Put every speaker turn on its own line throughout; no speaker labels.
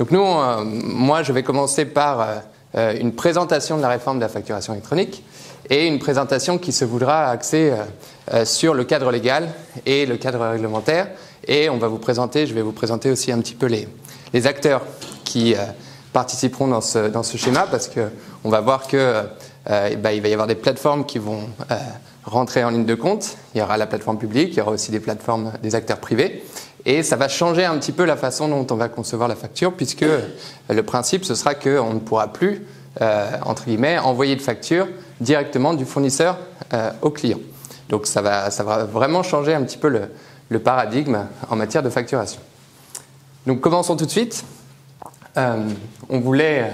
Donc nous, moi, je vais commencer par une présentation de la réforme de la facturation électronique et une présentation qui se voudra axée sur le cadre légal et le cadre réglementaire. Et on va vous présenter, je vais vous présenter aussi un petit peu les acteurs qui participeront dans ce schéma, parce qu'on va voir que il va y avoir des plateformes qui vont rentrer en ligne de compte. Il y aura la plateforme publique, il y aura aussi des plateformes des acteurs privés. Et ça va changer un petit peu la façon dont on va concevoir la facture, puisque le principe, ce sera qu'on ne pourra plus, entre guillemets, envoyer de facture directement du fournisseur au client. Donc ça va vraiment changer un petit peu le paradigme en matière de facturation. Donc commençons tout de suite. On voulait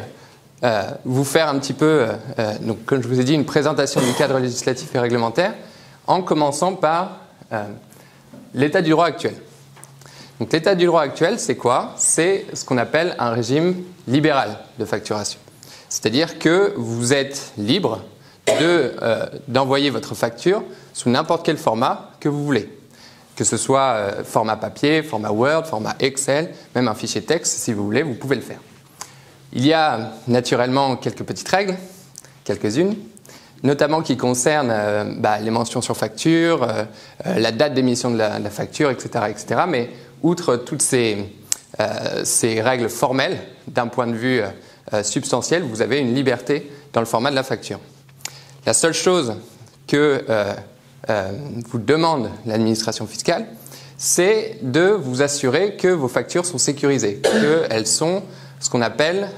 vous faire un petit peu, donc, comme je vous ai dit, une présentation du cadre législatif et réglementaire, en commençant par l'état du droit actuel. Donc l'état du droit actuel, c'est quoi? C'est ce qu'on appelle un régime libéral de facturation. C'est-à-dire que vous êtes libre d'envoyer votre facture sous n'importe quel format que vous voulez. Que ce soit format papier, format Word, format Excel, même un fichier texte, si vous voulez, vous pouvez le faire. Il y a naturellement quelques petites règles, quelques-unes, notamment qui concernent les mentions sur facture, la date d'émission de la facture, etc., etc. Mais outre toutes ces règles formelles, d'un point de vue substantiel, vous avez une liberté dans le format de la facture. La seule chose que vous demande l'administration fiscale, c'est de vous assurer que vos factures sont sécurisées, qu'elles sont ce qu'on appelle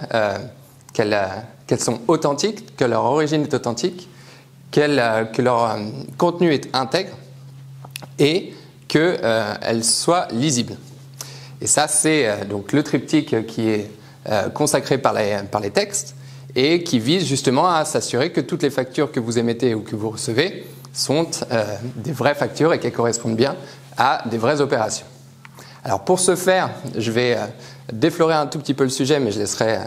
qu'elles sont authentiques, que leur origine est authentique, que leur contenu est intègre et qu'elles soient lisibles. Et ça, c'est donc le triptyque qui est consacré par les textes et qui vise justement à s'assurer que toutes les factures que vous émettez ou que vous recevez sont des vraies factures et qu'elles correspondent bien à des vraies opérations. Alors pour ce faire, je vais déflorer un tout petit peu le sujet, mais je laisserai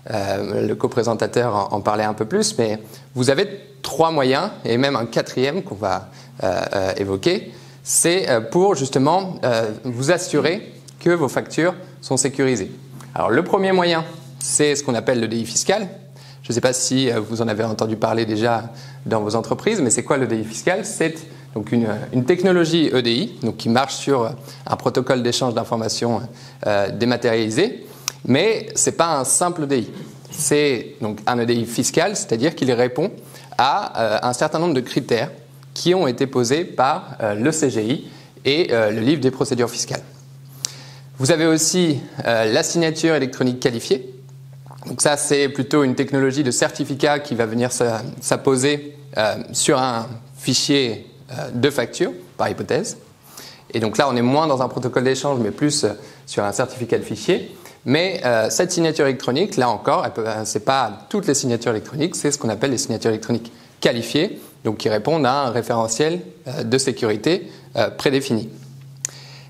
le co-présentateur en parler un peu plus. Mais vous avez 3 moyens, et même un 4e qu'on va évoquer. C'est pour justement vous assurer que vos factures sont sécurisées. Alors le premier moyen, c'est ce qu'on appelle le DI fiscal. Je ne sais pas si vous en avez entendu parler déjà dans vos entreprises, mais c'est quoi le DI fiscal? C'est donc une technologie EDI, donc qui marche sur un protocole d'échange d'informations dématérialisé, mais ce n'est pas un simple EDI. C'est donc un EDI fiscal, c'est-à-dire qu'il répond à un certain nombre de critères qui ont été posés par le CGI et le livre des procédures fiscales. Vous avez aussi la signature électronique qualifiée. Donc ça, c'est plutôt une technologie de certificat qui va venir s'apposer sur un fichier de facture, par hypothèse. Et donc là, on est moins dans un protocole d'échange, mais plus sur un certificat de fichier. Mais cette signature électronique, là encore, ce n'est pas toutes les signatures électroniques, c'est ce qu'on appelle les signatures électroniques qualifiées, donc qui répondent à un référentiel de sécurité prédéfini.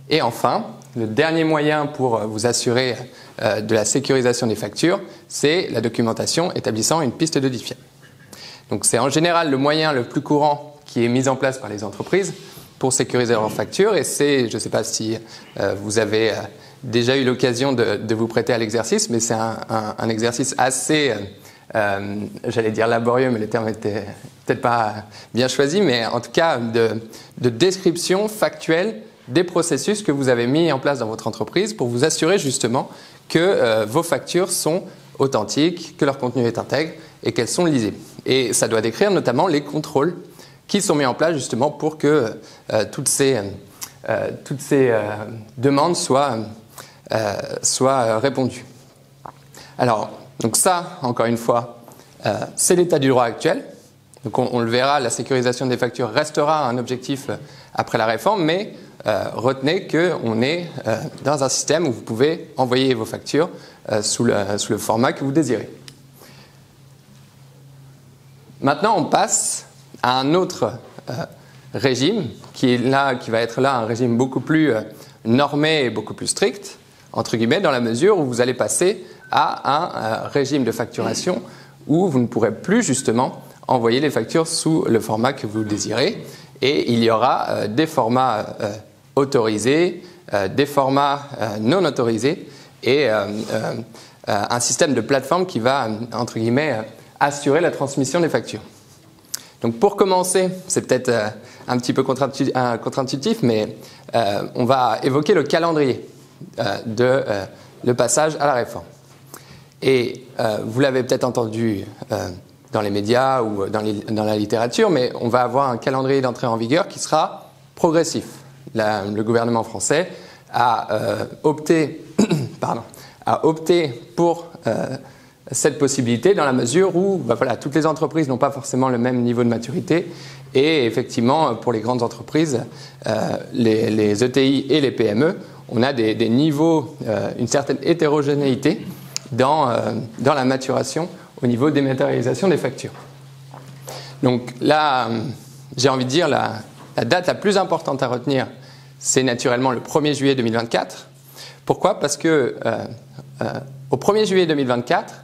Et enfin, le dernier moyen pour vous assurer de la sécurisation des factures, c'est la documentation établissant une piste de diffiant. Donc c'est en général le moyen le plus courant qui est mis en place par les entreprises pour sécuriser leurs factures, et c'est, je ne sais pas si vous avez déjà eu l'occasion de vous prêter à l'exercice, mais c'est un exercice assez, j'allais dire laborieux, mais le terme n'était peut-être pas bien choisi, mais en tout cas de description factuelle des processus que vous avez mis en place dans votre entreprise pour vous assurer justement que vos factures sont authentiques, que leur contenu est intègre et qu'elles sont lisibles. Et ça doit décrire notamment les contrôles qui sont mis en place justement pour que toutes ces demandes soient répondues. Alors, donc ça, encore une fois, c'est l'état du droit actuel. Donc on le verra, la sécurisation des factures restera un objectif après la réforme, mais retenez qu'on est dans un système où vous pouvez envoyer vos factures sous le format que vous désirez. Maintenant, on passe à un autre régime qui va être là un régime beaucoup plus normé et beaucoup plus strict, entre guillemets, dans la mesure où vous allez passer à un régime de facturation où vous ne pourrez plus justement envoyer les factures sous le format que vous désirez, et il y aura des formats autorisés, des formats non autorisés, et un système de plateforme qui va, entre guillemets, assurer la transmission des factures. Donc pour commencer, c'est peut-être un petit peu contre-intuitif, mais on va évoquer le calendrier de passage à la réforme. Et vous l'avez peut-être entendu dans les médias ou dans la littérature, mais on va avoir un calendrier d'entrée en vigueur qui sera progressif. Le gouvernement français a opté pour cette possibilité dans la mesure où toutes les entreprises n'ont pas forcément le même niveau de maturité et effectivement pour les grandes entreprises, les ETI et les PME, on a des niveaux, une certaine hétérogénéité dans la maturation au niveau des dématérialisation des factures. Donc là, j'ai envie de dire la date la plus importante à retenir, c'est naturellement le 1er juillet 2024. Pourquoi ? Parce que au 1er juillet 2024,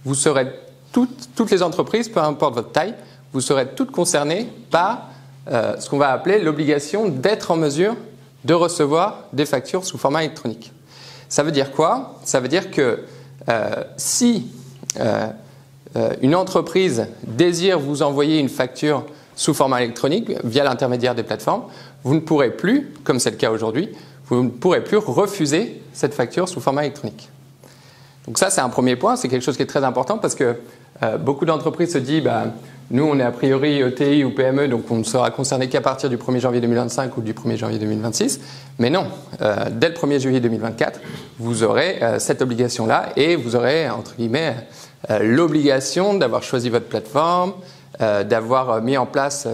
vous serez toutes les entreprises, peu importe votre taille, vous serez toutes concernées par ce qu'on va appeler l'obligation d'être en mesure de recevoir des factures sous format électronique. Ça veut dire quoi ? Ça veut dire que si une entreprise désire vous envoyer une facture sous format électronique via l'intermédiaire des plateformes, vous ne pourrez plus, comme c'est le cas aujourd'hui, vous ne pourrez plus refuser cette facture sous format électronique. Donc ça, c'est un premier point, c'est quelque chose qui est très important parce que beaucoup d'entreprises se disent nous, on est a priori ETI ou PME, donc on ne sera concerné qu'à partir du 1er janvier 2025 ou du 1er janvier 2026. Mais non, dès le 1er juillet 2024, vous aurez cette obligation-là et vous aurez, entre guillemets, l'obligation d'avoir choisi votre plateforme, d'avoir mis en place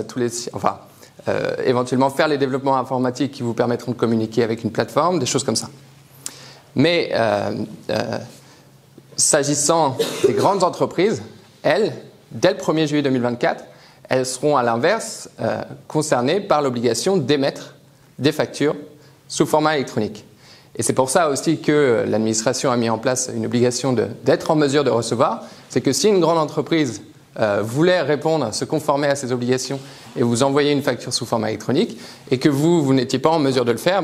éventuellement faire les développements informatiques qui vous permettront de communiquer avec une plateforme, des choses comme ça. Mais s'agissant des grandes entreprises, elles, dès le 1er juillet 2024, elles seront à l'inverse concernées par l'obligation d'émettre des factures sous format électronique. Et c'est pour ça aussi que l'administration a mis en place une obligation d'être en mesure de recevoir. C'est que si une grande entreprise voulait répondre, se conformer à ces obligations et vous envoyer une facture sous format électronique et que vous n'étiez pas en mesure de le faire,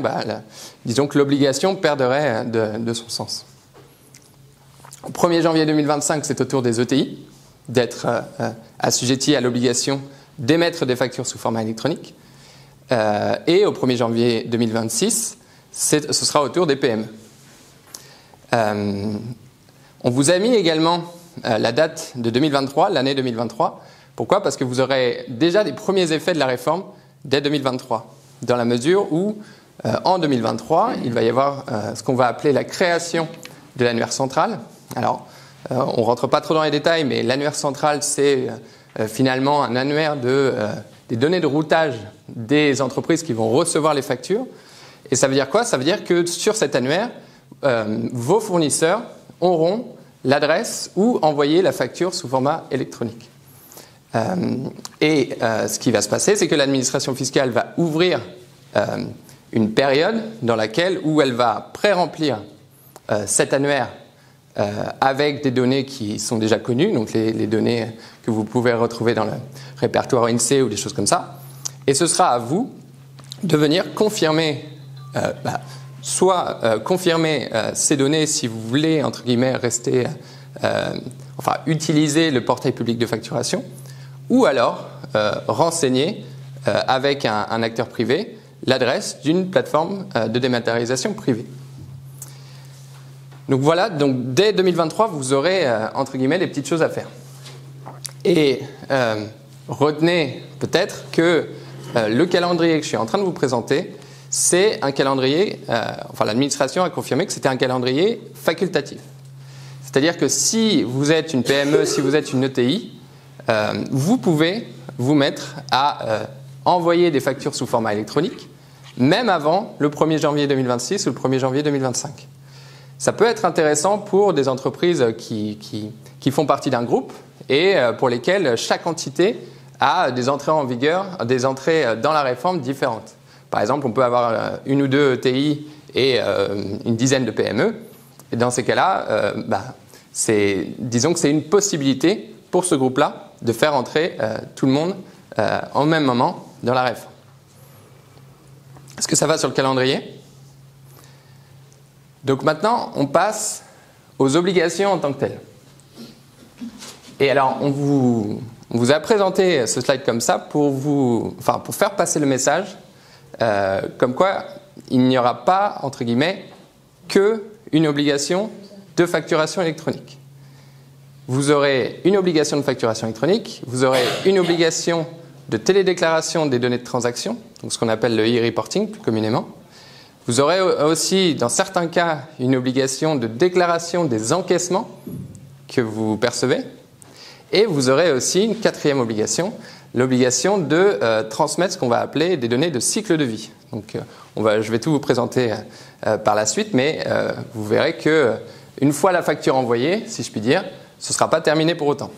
disons que l'obligation perdrait de son sens. Au 1er janvier 2025, c'est au tour des ETI d'être assujettis à l'obligation d'émettre des factures sous format électronique. Et au 1er janvier 2026, ce sera au tour des PME. On vous a mis également la date de 2023, l'année 2023. Pourquoi ? Parce que vous aurez déjà des premiers effets de la réforme dès 2023, dans la mesure où, en 2023, il va y avoir ce qu'on va appeler la création de l'annuaire central. Alors, on ne rentre pas trop dans les détails, mais l'annuaire central, c'est finalement un annuaire des données de routage des entreprises qui vont recevoir les factures. Et ça veut dire quoi ? Ça veut dire que sur cet annuaire, vos fournisseurs auront l'adresse où envoyer la facture sous format électronique. Ce qui va se passer, c'est que l'administration fiscale va ouvrir une période où elle va pré-remplir cet annuaire avec des données qui sont déjà connues, donc les données que vous pouvez retrouver dans le répertoire INSEE ou des choses comme ça. Et ce sera à vous de venir confirmer, confirmer ces données si vous voulez, entre guillemets, utiliser le portail public de facturation, ou alors renseigner avec un acteur privé l'adresse d'une plateforme de dématérialisation privée. Donc voilà, dès 2023, vous aurez, entre guillemets, des petites choses à faire. Et retenez peut-être que le calendrier que je suis en train de vous présenter, c'est un calendrier, l'administration a confirmé que c'était un calendrier facultatif. C'est-à-dire que si vous êtes une PME, si vous êtes une ETI, vous pouvez vous mettre à envoyer des factures sous format électronique, même avant le 1er janvier 2026 ou le 1er janvier 2025. Ça peut être intéressant pour des entreprises qui font partie d'un groupe et pour lesquelles chaque entité a des entrées en vigueur, des entrées dans la réforme différentes. Par exemple, on peut avoir une ou deux ETI et une dizaine de PME. Et dans ces cas-là, disons que c'est une possibilité pour ce groupe-là de faire entrer tout le monde en même moment dans la réforme. Est-ce que ça va sur le calendrier ? Donc maintenant, on passe aux obligations en tant que telles. Et alors, on vous a présenté ce slide comme ça pour faire passer le message comme quoi il n'y aura pas, entre guillemets, qu'une obligation de facturation électronique. Vous aurez une obligation de facturation électronique, vous aurez une obligation de télédéclaration des données de transaction, donc ce qu'on appelle le e-reporting plus communément. Vous aurez aussi, dans certains cas, une obligation de déclaration des encaissements que vous percevez. Et vous aurez aussi une quatrième obligation, l'obligation de transmettre ce qu'on va appeler des données de cycle de vie. Donc, je vais tout vous présenter par la suite, mais vous verrez que une fois la facture envoyée, si je puis dire, ce ne sera pas terminé pour autant.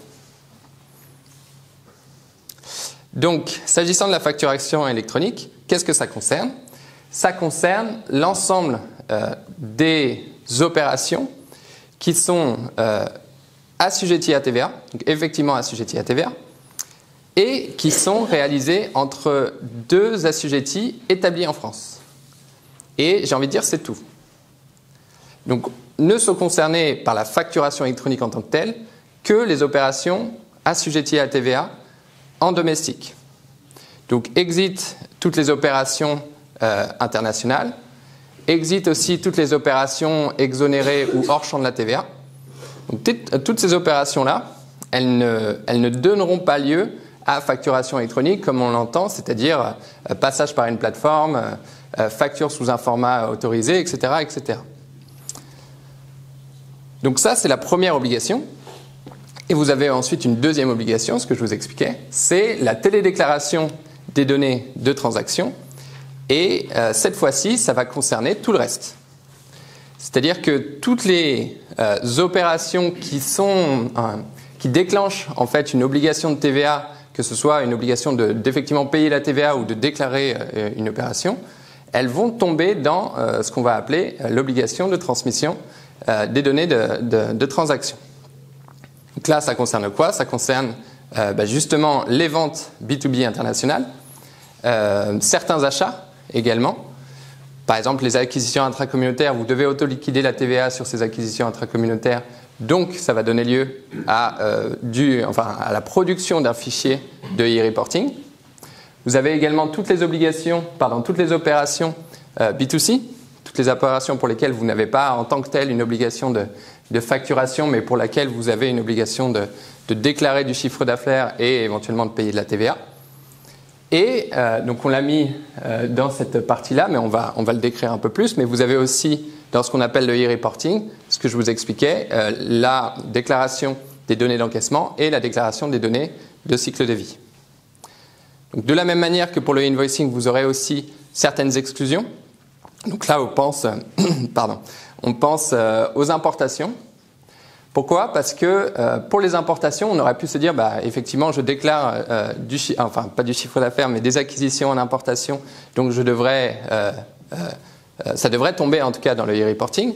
Donc, s'agissant de la facturation électronique, qu'est-ce que ça concerne? Ça concerne l'ensemble des opérations qui sont assujetties à TVA, donc effectivement assujetties à TVA, et qui sont réalisées entre deux assujettis établis en France. Et j'ai envie de dire, c'est tout. Donc, ne sont concernées par la facturation électronique en tant que telle que les opérations assujetties à TVA en domestique. Donc, exit toutes les opérations internationales, exit aussi toutes les opérations exonérées ou hors champ de la TVA. Donc, toutes ces opérations-là, elles ne donneront pas lieu à facturation électronique comme on l'entend, c'est-à-dire passage par une plateforme, facture sous un format autorisé, etc., etc. Donc ça, c'est la première obligation. Et vous avez ensuite une deuxième obligation, ce que je vous expliquais, c'est la télédéclaration des données de transaction. Et cette fois-ci, ça va concerner tout le reste. C'est-à-dire que toutes les opérations qui déclenchent en fait une obligation de TVA, que ce soit une obligation d'effectivement payer la TVA ou de déclarer une opération, elles vont tomber dans ce qu'on va appeler l'obligation de transmission des données de transaction. Donc là, ça concerne quoi? Ça concerne justement les ventes B2B internationales, certains achats également. Par exemple, les acquisitions intracommunautaires, vous devez auto-liquider la TVA sur ces acquisitions intracommunautaires, donc ça va donner lieu à la production d'un fichier de e-reporting. Vous avez également toutes les opérations B2C, toutes les opérations pour lesquelles vous n'avez pas en tant que telle une obligation de facturation, mais pour laquelle vous avez une obligation de déclarer du chiffre d'affaires et éventuellement de payer de la TVA. Et donc on l'a mis dans cette partie-là, mais on va le décrire un peu plus. Mais vous avez aussi, dans ce qu'on appelle le e-reporting, ce que je vous expliquais, la déclaration des données d'encaissement et la déclaration des données de cycle de vie. Donc, de la même manière que pour le invoicing, vous aurez aussi certaines exclusions. Donc là, on pense aux importations. Pourquoi? Parce que pour les importations, on aurait pu se dire, effectivement, je déclare pas du chiffre d'affaires, mais des acquisitions en importation, donc ça devrait tomber en tout cas dans le e-reporting.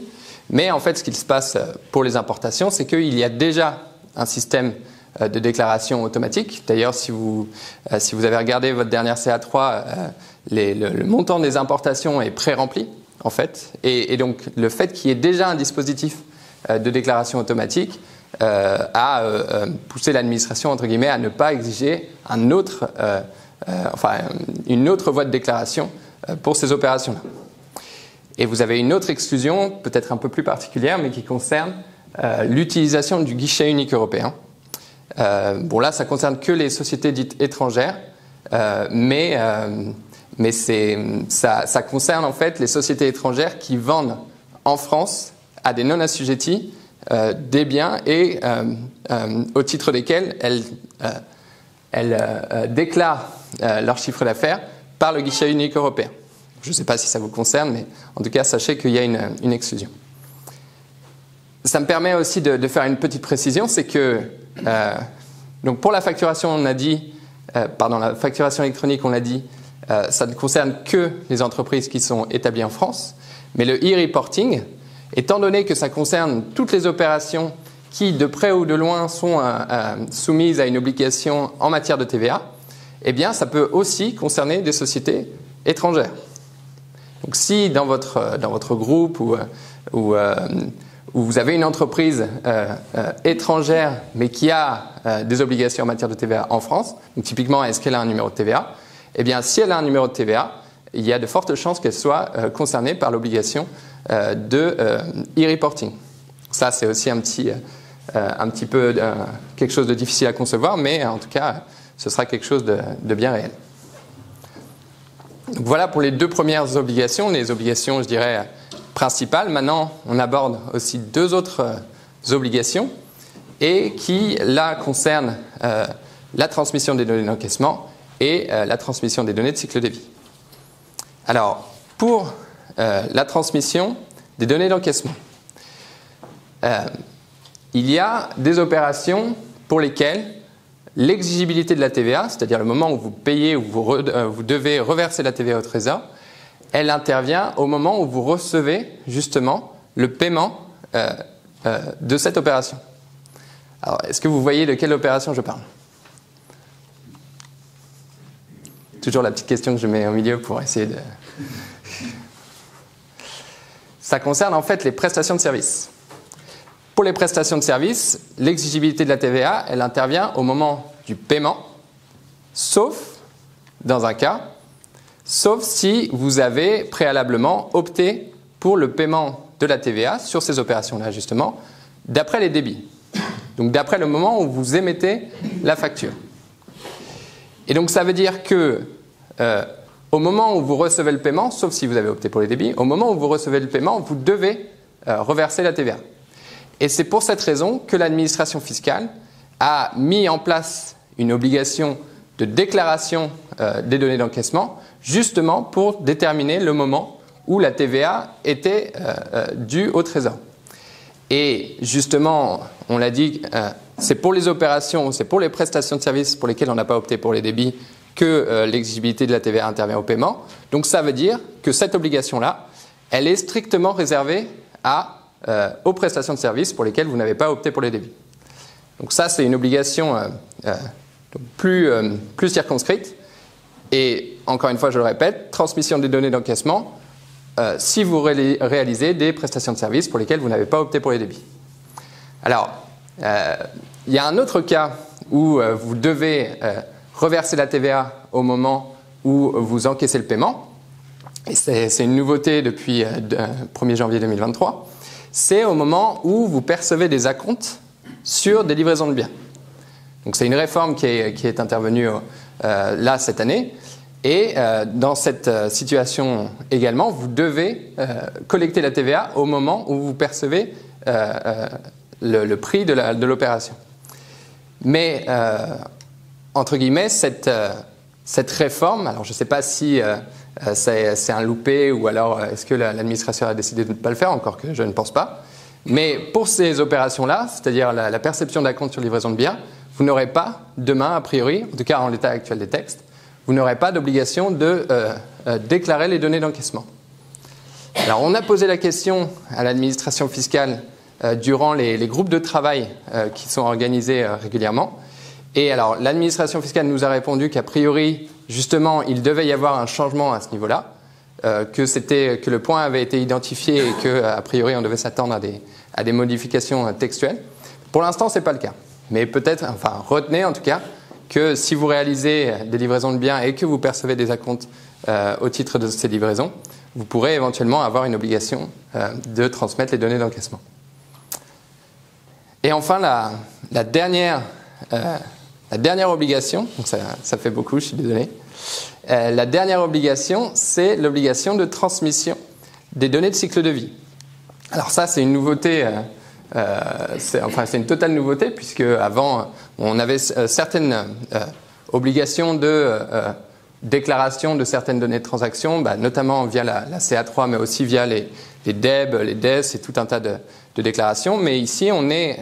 Mais en fait, ce qu'il se passe pour les importations, c'est qu'il y a déjà un système de déclaration automatique. D'ailleurs, si vous avez regardé votre dernière CA3, le montant des importations est pré-rempli, en fait. Et donc, le fait qu'il y ait déjà un dispositif de déclaration automatique a poussé l'administration, entre guillemets, à ne pas exiger une autre voie de déclaration pour ces opérations-là. Et vous avez une autre exclusion, peut-être un peu plus particulière, mais qui concerne l'utilisation du guichet unique européen. Là, ça concerne que les sociétés dites étrangères, mais ça concerne en fait les sociétés étrangères qui vendent en France à des non-assujettis des biens et au titre desquels elles déclarent leur chiffre d'affaires par le guichet unique européen. Je ne sais pas si ça vous concerne, mais en tout cas, sachez qu'il y a une exclusion. Ça me permet aussi de faire une petite précision, c'est que donc pour la facturation, la facturation électronique, on l'a dit, ça ne concerne que les entreprises qui sont établies en France, mais le e-reporting, étant donné que ça concerne toutes les opérations qui, de près ou de loin, sont soumises à une obligation en matière de TVA, eh bien, ça peut aussi concerner des sociétés étrangères. Donc, si dans votre groupe ou où vous avez une entreprise étrangère mais qui a des obligations en matière de TVA en France, donc typiquement est-ce qu'elle a un numéro de TVA? Eh bien si elle a un numéro de TVA, il y a de fortes chances qu'elle soit concernée par l'obligation de e-reporting. Ça c'est aussi un petit peu quelque chose de difficile à concevoir, mais en tout cas ce sera quelque chose de bien réel. Donc voilà pour les deux premières obligations, les obligations je dirais principales. Maintenant, on aborde aussi deux autres obligations et qui, là, concernent la transmission des données d'encaissement et la transmission des données de cycle de vie. Alors, pour la transmission des données d'encaissement, il y a des opérations pour lesquelles l'exigibilité de la TVA, c'est-à-dire le moment où vous payez ou vous devez reverser la TVA au Trésor, elle intervient au moment où vous recevez justement le paiement de cette opération. Alors, est-ce que vous voyez de quelle opération je parle? Toujours la petite question que je mets au milieu pour essayer de... Ça concerne en fait les prestations de services. Pour les prestations de services, l'exigibilité de la TVA, elle intervient au moment du paiement, sauf dans un cas, sauf si vous avez préalablement opté pour le paiement de la TVA sur ces opérations-là, justement, d'après les débits. Donc d'après le moment où vous émettez la facture. Et donc ça veut dire que au moment où vous recevez le paiement, sauf si vous avez opté pour les débits, au moment où vous recevez le paiement, vous devez reverser la TVA. Et c'est pour cette raison que l'administration fiscale a mis en place une obligation de déclaration des données d'encaissement, justement pour déterminer le moment où la TVA était due au Trésor. Et justement, on l'a dit, c'est pour les opérations, c'est pour les prestations de services pour lesquelles on n'a pas opté pour les débits que l'exigibilité de la TVA intervient au paiement. Donc ça veut dire que cette obligation-là, elle est strictement réservée aux prestations de services pour lesquelles vous n'avez pas opté pour les débits. Donc ça, c'est une obligation plus circonscrite. Et encore une fois, je le répète, transmission des données d'encaissement si vous réalisez des prestations de services pour lesquelles vous n'avez pas opté pour les débits. Alors, il y a un autre cas où vous devez reverser la TVA au moment où vous encaissez le paiement. Et c'est une nouveauté depuis le 1er janvier 2023. C'est au moment où vous percevez des acomptes sur des livraisons de biens. Donc c'est une réforme qui est intervenue là cette année. Et dans cette situation également, vous devez collecter la TVA au moment où vous percevez le prix de l'opération. Mais, entre guillemets, cette réforme, alors je ne sais pas si c'est un loupé ou alors est-ce que l'administration a décidé de ne pas le faire, encore que je ne pense pas. Mais pour ces opérations-là, c'est-à-dire la perception d'acompte sur livraison de biens, vous n'aurez pas demain, a priori, en tout cas en l'état actuel des textes, vous n'aurez pas d'obligation de déclarer les données d'encaissement. Alors on a posé la question à l'administration fiscale durant les groupes de travail qui sont organisés régulièrement. Et alors l'administration fiscale nous a répondu qu'a priori, justement, il devait y avoir un changement à ce niveau-là, que le point avait été identifié et qu'a priori on devait s'attendre à des modifications textuelles. Pour l'instant, ce n'est pas le cas. Mais peut-être, enfin retenez en tout cas, que si vous réalisez des livraisons de biens et que vous percevez des acomptes au titre de ces livraisons, vous pourrez éventuellement avoir une obligation de transmettre les données d'encaissement. Et enfin, la dernière obligation, donc ça fait beaucoup, je suis désolé. La dernière obligation, c'est l'obligation de transmission des données de cycle de vie. Alors ça, c'est une nouveauté, c'est une totale nouveauté, puisque avant, on avait certaines obligations de déclaration de certaines données de transaction, notamment via la CA3, mais aussi via les DEB, les DES et tout un tas de déclarations. Mais ici, on est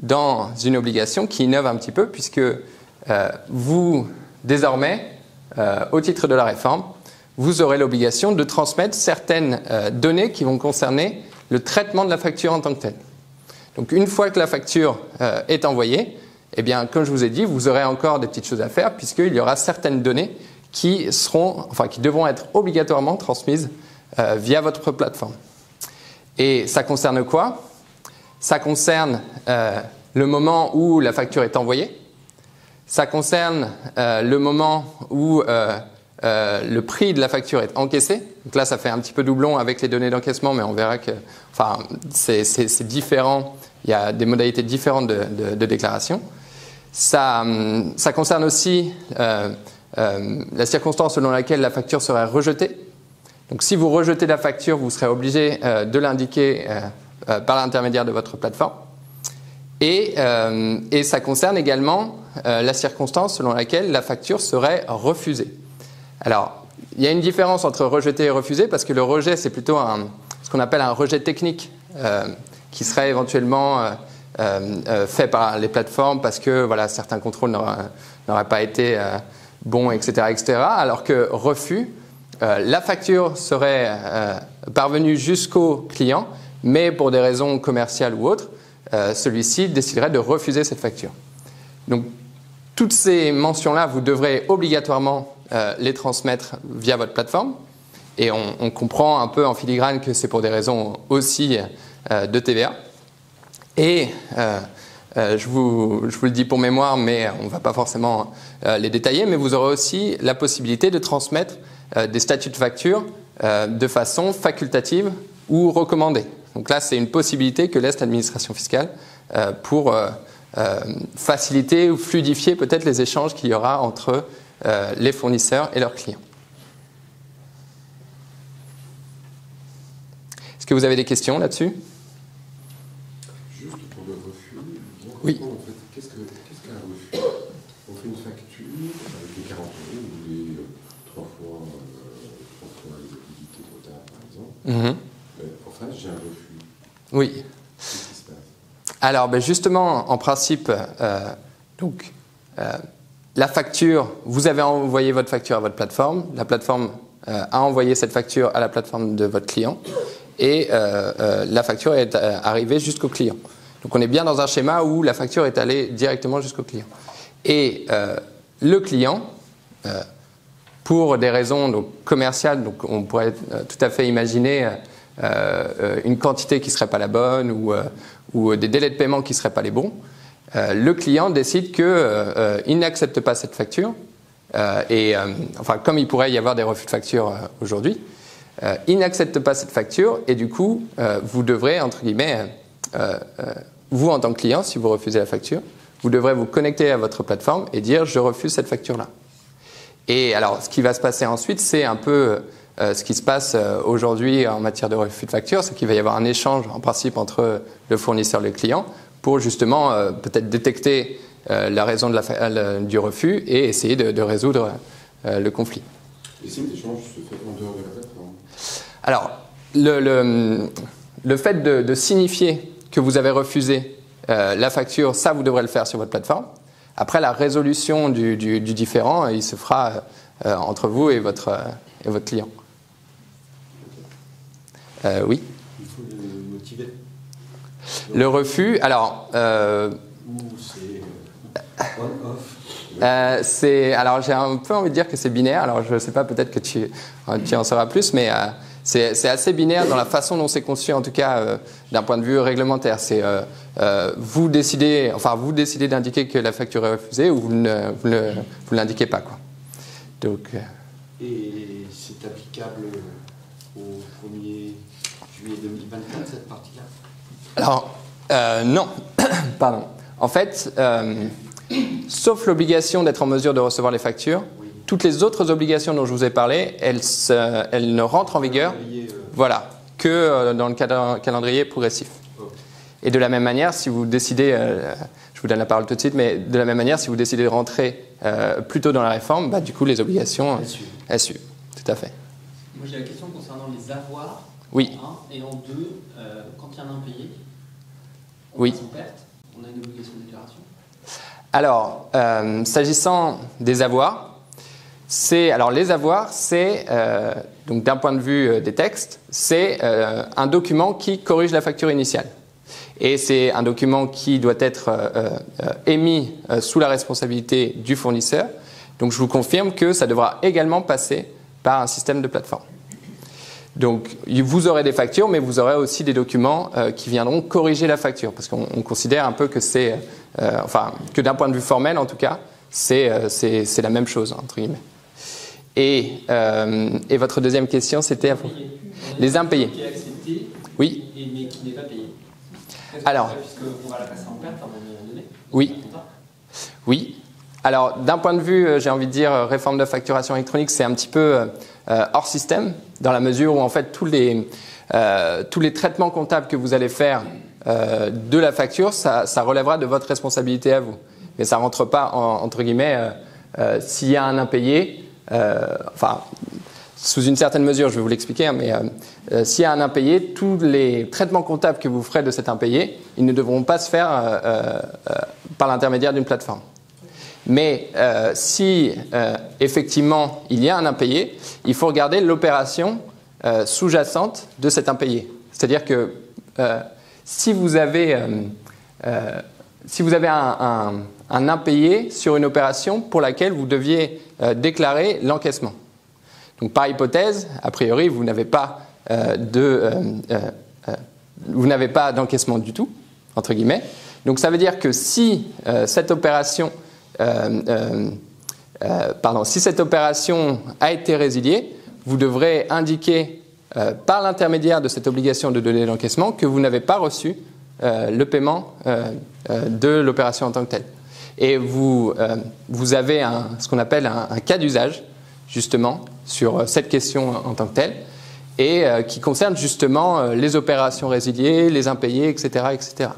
dans une obligation qui innove un petit peu, puisque vous, désormais, au titre de la réforme, vous aurez l'obligation de transmettre certaines données qui vont concerner le traitement de la facture en tant que telle. Donc une fois que la facture est envoyée, eh bien, comme je vous ai dit, vous aurez encore des petites choses à faire, puisqu'il y aura certaines données qui devront être obligatoirement transmises via votre plateforme. Et ça concerne quoi? ça concerne le moment où la facture est envoyée. Ça concerne le moment où le prix de la facture est encaissé. Donc là, ça fait un petit peu doublon avec les données d'encaissement, mais on verra que c'est différent. Il y a des modalités différentes de déclaration. Ça concerne aussi la circonstance selon laquelle la facture serait rejetée. Donc si vous rejetez la facture, vous serez obligé de l'indiquer par l'intermédiaire de votre plateforme. Et ça concerne également la circonstance selon laquelle la facture serait refusée. Alors, il y a une différence entre rejeter et refuser, parce que le rejet, c'est plutôt ce qu'on appelle un rejet technique, qui serait éventuellement fait par les plateformes parce que voilà, certains contrôles n'auraient pas été bons, etc., etc. Alors que refus, la facture serait parvenue jusqu'au client, mais pour des raisons commerciales ou autres, celui-ci déciderait de refuser cette facture. Donc, toutes ces mentions-là, vous devrez obligatoirement les transmettre via votre plateforme. Et on comprend un peu en filigrane que c'est pour des raisons aussi de TVA. Et je vous le dis pour mémoire, mais on ne va pas forcément les détailler, mais vous aurez aussi la possibilité de transmettre des statuts de facture de façon facultative ou recommandée. Donc là, c'est une possibilité que laisse l'administration fiscale pour faciliter ou fluidifier peut-être les échanges qu'il y aura entre les fournisseurs et leurs clients. Est-ce que vous avez des questions là-dessus?
Juste pour le refus,
oui.
En fait, qu'est-ce qu'un refus? On fait une facture avec les 40 € ou les 3 fois les activités de retard, par exemple. Enfin, j'ai un refus.
Oui.
Qu'est-ce qui se passe?
Alors, justement, en principe, la facture, vous avez envoyé votre facture à votre plateforme, la plateforme a envoyé cette facture à la plateforme de votre client et la facture est arrivée jusqu'au client. Donc on est bien dans un schéma où la facture est allée directement jusqu'au client. Et le client, pour des raisons commerciales, donc on pourrait tout à fait imaginer une quantité qui ne serait pas la bonne ou des délais de paiement qui ne seraient pas les bons, le client décide qu'il n'accepte pas cette facture. Comme il pourrait y avoir des refus de facture aujourd'hui, il n'accepte pas cette facture et du coup, vous devrez, entre guillemets, vous en tant que client, si vous refusez la facture, vous devrez vous connecter à votre plateforme et dire « je refuse cette facture-là ». Et alors, ce qui va se passer ensuite, c'est un peu ce qui se passe aujourd'hui en matière de refus de facture, c'est qu'il va y avoir un échange en principe entre le fournisseur et le client pour justement peut-être détecter la raison du refus et essayer de résoudre le conflit.
Et si l'échange se fait en dehors de la plateforme?
Alors, le fait de signifier que vous avez refusé la facture, ça vous devrez le faire sur votre plateforme. Après, la résolution du différend, il se fera entre vous et votre client. Oui.
Il faut le motiver.
Le refus, alors...
Ou c'est on-off.
Alors j'ai un peu envie de dire que c'est binaire, alors je ne sais pas, peut-être que tu en sauras plus, mais c'est assez binaire dans la façon dont c'est conçu, en tout cas d'un point de vue réglementaire. C'est vous décidez d'indiquer que la facture est refusée ou vous ne l'indiquez pas, quoi. Donc,
Et c'est applicable au 1er juillet 2024, cette partie-là?
Alors, non, pardon. En fait, sauf l'obligation d'être en mesure de recevoir les factures, oui. Toutes les autres obligations dont je vous ai parlé, elles ne rentrent en vigueur voilà, que dans le calendrier progressif. Okay. Et de la même manière, si vous décidez, je vous donne la parole tout de suite, mais de la même manière, si vous décidez de rentrer plus tôt dans la réforme, du coup, les obligations, elles suivent. Tout à fait.
Moi, j'ai la question concernant les avoirs.
Oui.
En 1 et en 2, quand il y a un impayé,
oui.
On a une obligation de déclaration.
Alors, s'agissant des avoirs, les avoirs, c'est, donc d'un point de vue des textes, c'est un document qui corrige la facture initiale. Et c'est un document qui doit être émis sous la responsabilité du fournisseur. Donc je vous confirme que ça devra également passer par un système de plateforme. Donc, vous aurez des factures, mais vous aurez aussi des documents qui viendront corriger la facture, parce qu'on considère un peu que c'est, que d'un point de vue formel, en tout cas, c'est la même chose, entre guillemets. Et votre deuxième question, c'était les impayés.
Qui est accepté,
oui.
mais qui n'est pas payé.
Alors,
puisqu'on va la passer en perte à un moment donné.
Oui. Oui. Alors, d'un point de vue, j'ai envie de dire, réforme de facturation électronique, c'est un petit peu hors système, dans la mesure où, en fait, tous les traitements comptables que vous allez faire de la facture, ça relèvera de votre responsabilité à vous. Mais ça ne rentre pas, entre guillemets, s'il y a un impayé, sous une certaine mesure, je vais vous l'expliquer, hein, mais s'il y a un impayé, tous les traitements comptables que vous ferez de cet impayé, ils ne devront pas se faire par l'intermédiaire d'une plateforme. Mais si effectivement il y a un impayé, il faut regarder l'opération sous-jacente de cet impayé. C'est-à-dire que si vous avez un impayé sur une opération pour laquelle vous deviez déclarer l'encaissement. Donc par hypothèse, a priori, vous n'avez pas d'encaissement du tout, entre guillemets. Donc ça veut dire que si cette opération a été résiliée, vous devrez indiquer par l'intermédiaire de cette obligation de donner l'encaissement que vous n'avez pas reçu le paiement de l'opération en tant que telle. Et vous avez ce qu'on appelle un cas d'usage, justement, sur cette question en tant que telle, et qui concerne justement les opérations résiliées, les impayés, etc., etc.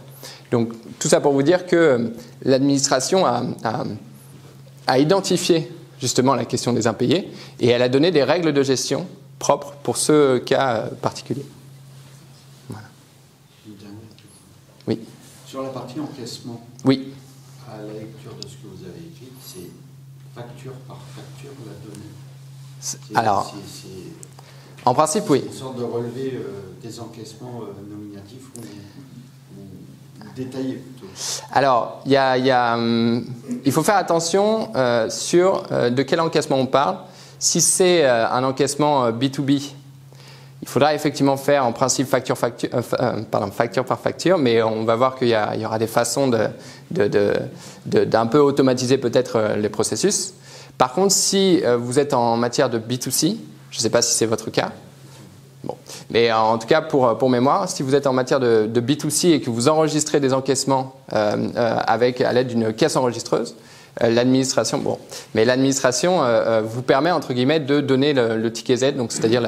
Donc, tout ça pour vous dire que l'administration a identifié justement la question des impayés et elle a donné des règles de gestion propres pour ce cas particulier. Voilà.
Une dernière question.
Oui.
Sur la partie encaissement,
oui.
À la lecture de ce que vous avez écrit, c'est facture par facture la donnée.
Alors, en principe, oui.
Une sorte de relevé des encaissements nominatifs ou détaillés plutôt.
Alors, il faut faire attention sur de quel encaissement on parle. Si c'est un encaissement B2B, il faudra effectivement faire en principe facture par facture, mais on va voir qu'il y aura des façons d'un peu automatiser peut-être les processus. Par contre, si vous êtes en matière de B2C, je ne sais pas si c'est votre cas, bon. Mais en tout cas, pour mémoire, si vous êtes en matière de B2C et que vous enregistrez des encaissements à l'aide d'une caisse enregistreuse, l'administration vous permet, entre guillemets, de donner le ticket Z, donc c'est-à-dire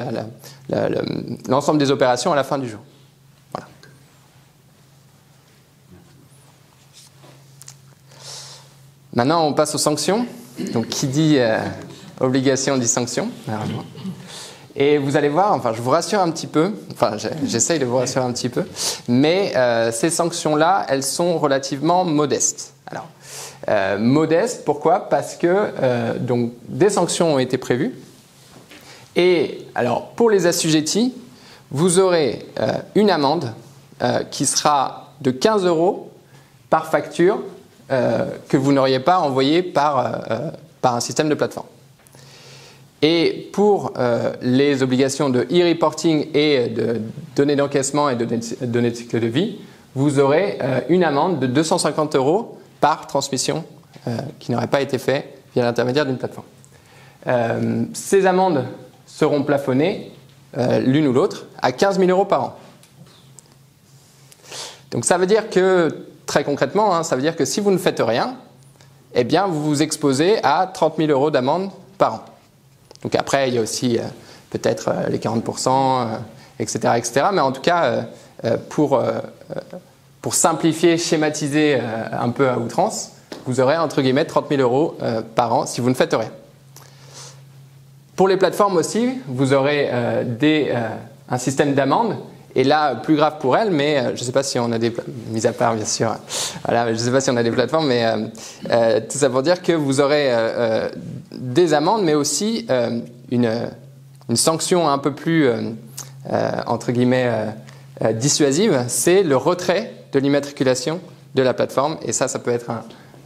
l'ensemble des opérations à la fin du jour. Voilà. Maintenant, on passe aux sanctions. Donc, qui dit obligation dit sanction. Et vous allez voir, je vous rassure un petit peu, j'essaye de vous rassurer un petit peu, mais ces sanctions-là, elles sont relativement modestes. Alors, modestes, pourquoi ? Parce que donc, des sanctions ont été prévues. Et alors, pour les assujettis, vous aurez une amende qui sera de 15 € par facture que vous n'auriez pas envoyée par un système de plateforme. Et pour les obligations de e-reporting et de données d'encaissement et de données de cycle de vie, vous aurez une amende de 250 € par transmission qui n'aurait pas été faite via l'intermédiaire d'une plateforme. Ces amendes seront plafonnées, l'une ou l'autre, à 15 000 € par an. Donc ça veut dire que, très concrètement, ça veut dire que si vous ne faites rien, eh bien vous vous exposez à 30 000 € d'amende par an. Donc après, il y a aussi peut-être les 40%, etc., etc. Mais en tout cas, pour simplifier, schématiser un peu à outrance, vous aurez entre guillemets 30 000 € par an si vous ne faites rien. Pour les plateformes aussi, vous aurez un système d'amende. Et là, plus grave pour elles, mais je ne sais pas si on a des... Mis à part, bien sûr. Voilà, je ne sais pas si on a des plateformes, mais tout ça pour dire que vous aurez des amendes, mais aussi une sanction un peu plus, entre guillemets, dissuasive, c'est le retrait de l'immatriculation de la plateforme. Et ça peut être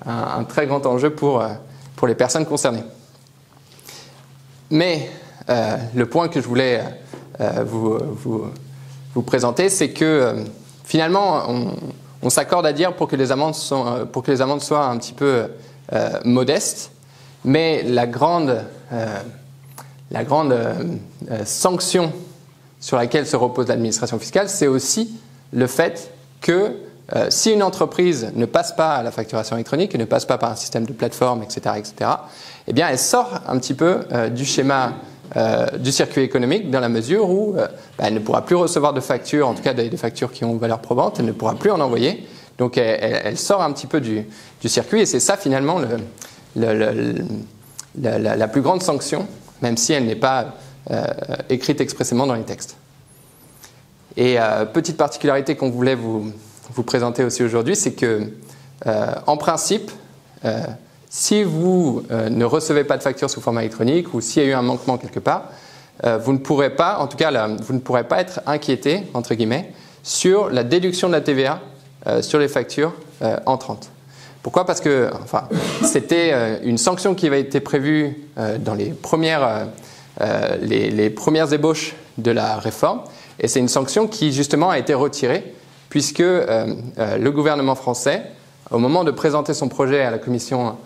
un très grand enjeu pour les personnes concernées. Mais le point que je voulais vous présenter, c'est que finalement, on s'accorde à dire pour que les amendes soient un petit peu modestes, mais la grande sanction sur laquelle se repose l'administration fiscale, c'est aussi le fait que si une entreprise ne passe pas à la facturation électronique et ne passe pas par un système de plateforme, etc., eh bien, elle sort un petit peu du schéma du circuit économique dans la mesure où elle ne pourra plus recevoir de factures, en tout cas des factures qui ont valeur probante, elle ne pourra plus en envoyer. Donc, elle sort un petit peu du circuit et c'est ça finalement la plus grande sanction, même si elle n'est pas écrite expressément dans les textes. Et petite particularité qu'on voulait vous présenter aussi aujourd'hui, c'est que en principe, si vous ne recevez pas de facture sous format électronique ou s'il y a eu un manquement quelque part, vous ne pourrez pas, en tout cas, vous ne pourrez pas être inquiété, entre guillemets, sur la déduction de la TVA sur les factures entrantes. Pourquoi ? Parce que c'était une sanction qui avait été prévue dans les premières ébauches de la réforme, et c'est une sanction qui justement a été retirée puisque le gouvernement français, au moment de présenter son projet à la Commission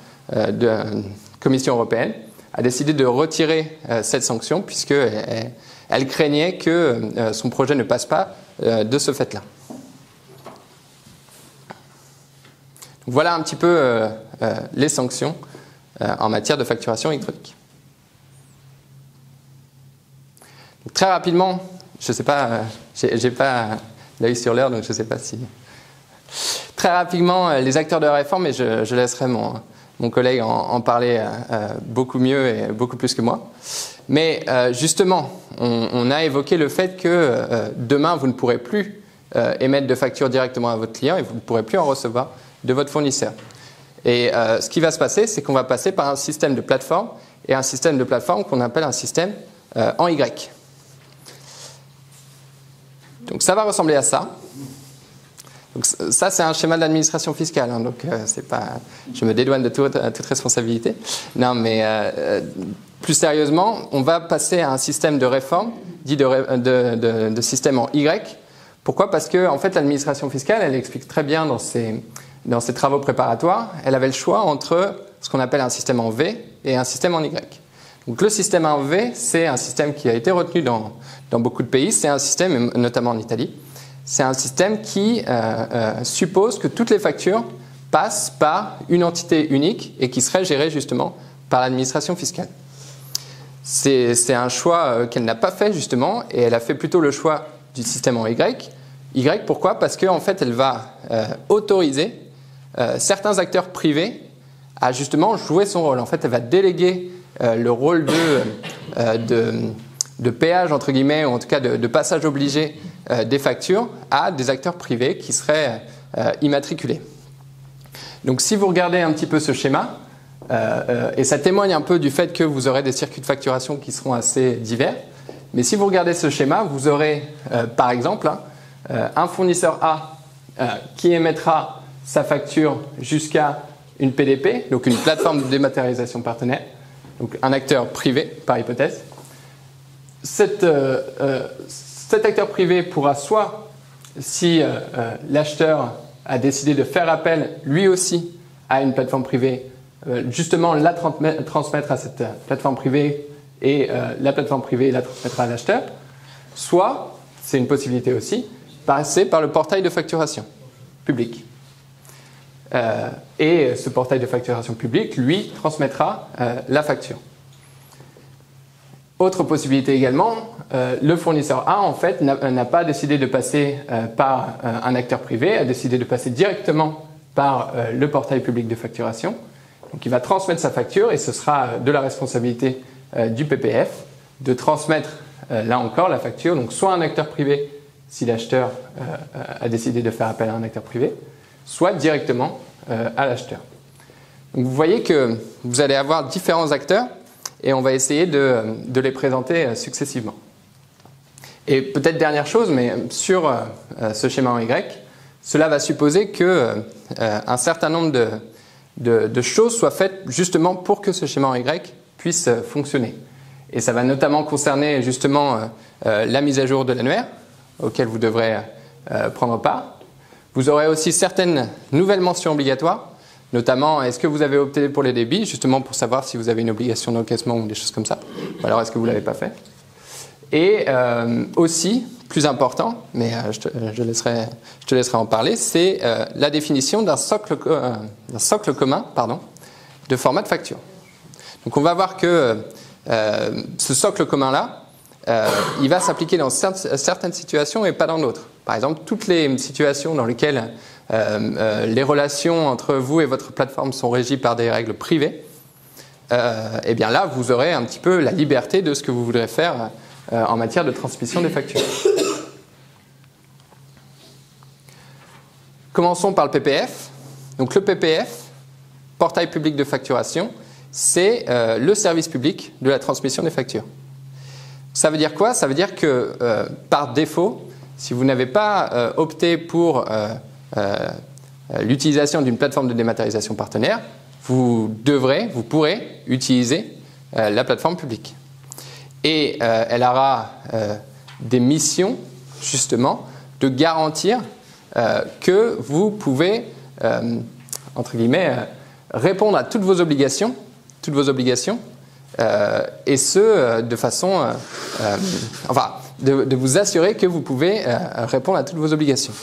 européenne, a décidé de retirer cette sanction puisqu'elle craignait que son projet ne passe pas de ce fait-là. Voilà un petit peu les sanctions en matière de facturation électronique. Donc, très rapidement, je ne sais pas, j'ai pas l'œil sur l'heure, donc je ne sais pas si... Très rapidement, les acteurs de la réforme, et je laisserai mon collègue en parler beaucoup mieux et beaucoup plus que moi. Mais justement, on a évoqué le fait que demain, vous ne pourrez plus émettre de facture directement à votre client et vous ne pourrez plus en recevoir de votre fournisseur. Et ce qui va se passer, c'est qu'on va passer par un système de plateforme, et un système de plateforme qu'on appelle un système en Y. Donc ça va ressembler à ça. Donc ça, c'est un schéma de l'administration fiscale, hein, donc c'est pas, je me dédouane de toute responsabilité. Non, mais plus sérieusement, on va passer à un système de réforme, dit de système en Y. Pourquoi ? Parce que en fait, l'administration fiscale, elle explique très bien dans ses travaux préparatoires, elle avait le choix entre ce qu'on appelle un système en V et un système en Y. Donc le système en V, c'est un système qui a été retenu dans beaucoup de pays, c'est un système, notamment en Italie, c'est un système qui suppose que toutes les factures passent par une entité unique et qui serait gérée justement par l'administration fiscale. C'est un choix qu'elle n'a pas fait justement, et elle a fait plutôt le choix du système en Y. Y, pourquoi ? Parce qu'en fait, elle va autoriser certains acteurs privés à justement jouer son rôle. En fait, elle va déléguer le rôle de péage, entre guillemets, ou en tout cas de passage obligé des factures à des acteurs privés qui seraient immatriculés. Donc si vous regardez un petit peu ce schéma, et ça témoigne un peu du fait que vous aurez des circuits de facturation qui seront assez divers, mais si vous regardez ce schéma, vous aurez par exemple un fournisseur A qui émettra sa facture jusqu'à une PDP, donc une plateforme de dématérialisation partenaire, donc un acteur privé par hypothèse. Cet acteur privé pourra soit, si l'acheteur a décidé de faire appel lui aussi à une plateforme privée, justement la transmettre à cette plateforme privée et la plateforme privée la transmettra à l'acheteur, soit, c'est une possibilité aussi, passer par le portail de facturation public. Et ce portail de facturation public, lui, transmettra la facture. Autre possibilité également, le fournisseur A, en fait, n'a pas décidé de passer par un acteur privé, a décidé de passer directement par le portail public de facturation. Donc il va transmettre sa facture et ce sera de la responsabilité du PPF de transmettre, là encore, la facture. Donc soit un acteur privé, si l'acheteur a décidé de faire appel à un acteur privé, soit directement à l'acheteur. Donc vous voyez que vous allez avoir différents acteurs et on va essayer de les présenter successivement. Et peut-être dernière chose, mais sur ce schéma en Y, cela va supposer qu'un certain nombre de choses soient faites justement pour que ce schéma en Y puisse fonctionner. Et ça va notamment concerner justement la mise à jour de l'annuaire, auquel vous devrez prendre part. Vous aurez aussi certaines nouvelles mentions obligatoires, notamment est-ce que vous avez opté pour les débits, justement pour savoir si vous avez une obligation d'encaissement ou des choses comme ça, ou alors est-ce que vous ne l'avez pas fait. Et aussi, plus important, mais je te laisserai en parler, c'est la définition d'un socle commun de format de facture. Donc on va voir que ce socle commun-là, il va s'appliquer dans certaines situations et pas dans d'autres. Par exemple, toutes les situations dans lesquelles les relations entre vous et votre plateforme sont régies par des règles privées, et bien là, vous aurez un petit peu la liberté de ce que vous voudrez faire en matière de transmission des factures. Commençons par le PPF. Donc le PPF, portail public de facturation, c'est le service public de la transmission des factures. Ça veut dire quoi? Ça veut dire que par défaut, si vous n'avez pas opté pour l'utilisation d'une plateforme de dématérialisation partenaire, vous pourrez utiliser la plateforme publique. Et elle aura des missions, justement, de garantir que vous pouvez, entre guillemets, répondre à toutes vos obligations, et ce, de façon, de vous assurer que vous pouvez répondre à toutes vos obligations.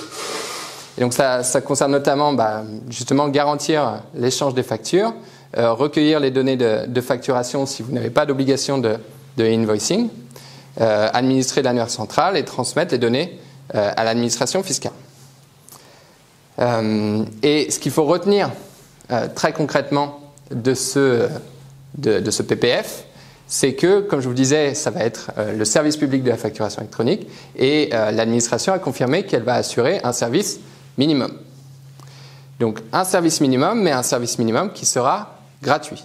Et donc ça concerne notamment, justement, garantir l'échange des factures, recueillir les données de facturation si vous n'avez pas d'obligation de invoicing, administrer l'annuaire central et transmettre les données à l'administration fiscale. Et ce qu'il faut retenir très concrètement de ce PPF, c'est que, comme je vous le disais, ça va être le service public de la facturation électronique et l'administration a confirmé qu'elle va assurer un service minimum. Donc un service minimum, mais un service minimum qui sera gratuit.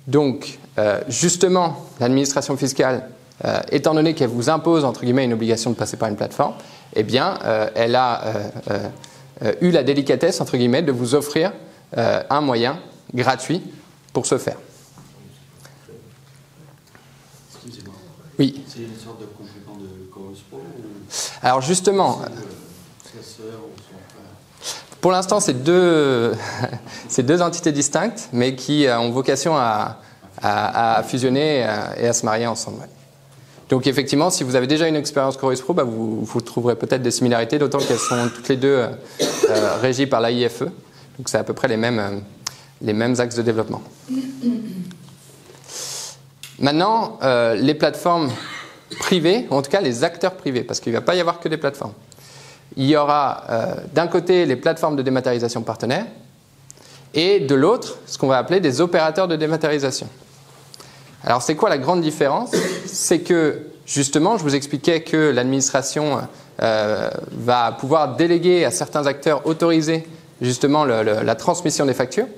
Donc justement, l'administration fiscale, étant donné qu'elle vous impose entre guillemets une obligation de passer par une plateforme, eh bien elle a eu la délicatesse entre guillemets de vous offrir un moyen gratuit pour ce faire.
Excusez-moi.
Oui.
C'est une sorte de complément de Chorus Pro ou
Alors justement,
sa sœur ou son frère?
pour l'instant, c'est deux entités distinctes, mais qui ont vocation à fusionner et à se marier ensemble. Ouais. Donc effectivement, si vous avez déjà une expérience Chorus Pro, vous trouverez peut-être des similarités, d'autant qu'elles sont toutes les deux régies par l'AIFE. Donc c'est à peu près les mêmes axes de développement. Maintenant, les plateformes privées, ou en tout cas les acteurs privés, parce qu'il ne va pas y avoir que des plateformes. Il y aura d'un côté les plateformes de dématérialisation partenaires et de l'autre ce qu'on va appeler des opérateurs de dématérialisation. Alors c'est quoi la grande différence? C'est que justement je vous expliquais que l'administration va pouvoir déléguer à certains acteurs autorisés justement la transmission des factures.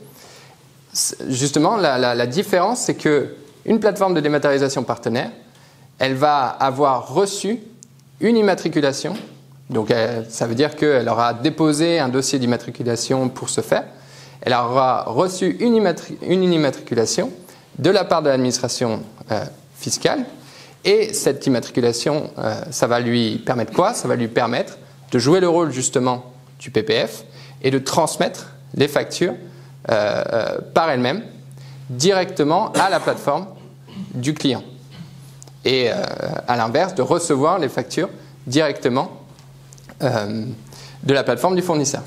Justement la différence c'est qu'une plateforme de dématérialisation partenaire, elle va avoir reçu une immatriculation. Donc ça veut dire qu'elle aura déposé un dossier d'immatriculation pour ce faire. Elle aura reçu une immatriculation de la part de l'administration fiscale. Et cette immatriculation, ça va lui permettre quoi? Ça va lui permettre de jouer le rôle justement du PPF et de transmettre les factures par elle-même directement à la plateforme du client. Et à l'inverse, de recevoir les factures directement de la plateforme du fournisseur.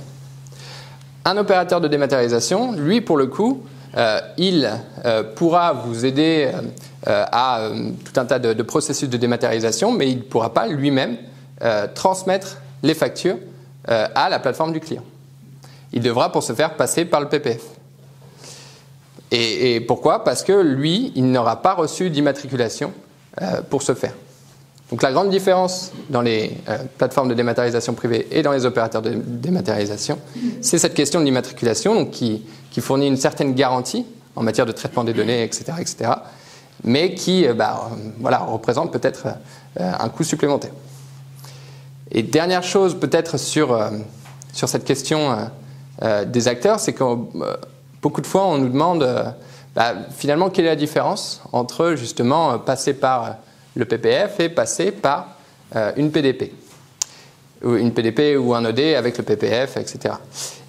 Un opérateur de dématérialisation, lui pour le coup, il pourra vous aider à tout un tas de processus de dématérialisation, mais il ne pourra pas lui-même transmettre les factures à la plateforme du client. Il devra pour ce faire passer par le PPF. Et pourquoi? Parce que lui, il n'aura pas reçu d'immatriculation pour ce faire. Donc la grande différence dans les plateformes de dématérialisation privée et dans les opérateurs de dématérialisation, c'est cette question de l'immatriculation donc qui fournit une certaine garantie en matière de traitement des données, etc., mais qui représente peut-être un coût supplémentaire. Et dernière chose peut-être sur cette question des acteurs, c'est que beaucoup de fois on nous demande finalement, quelle est la différence entre justement passer par le PPF et passer par une PDP ou une PDP ou un OD avec le PPF, etc.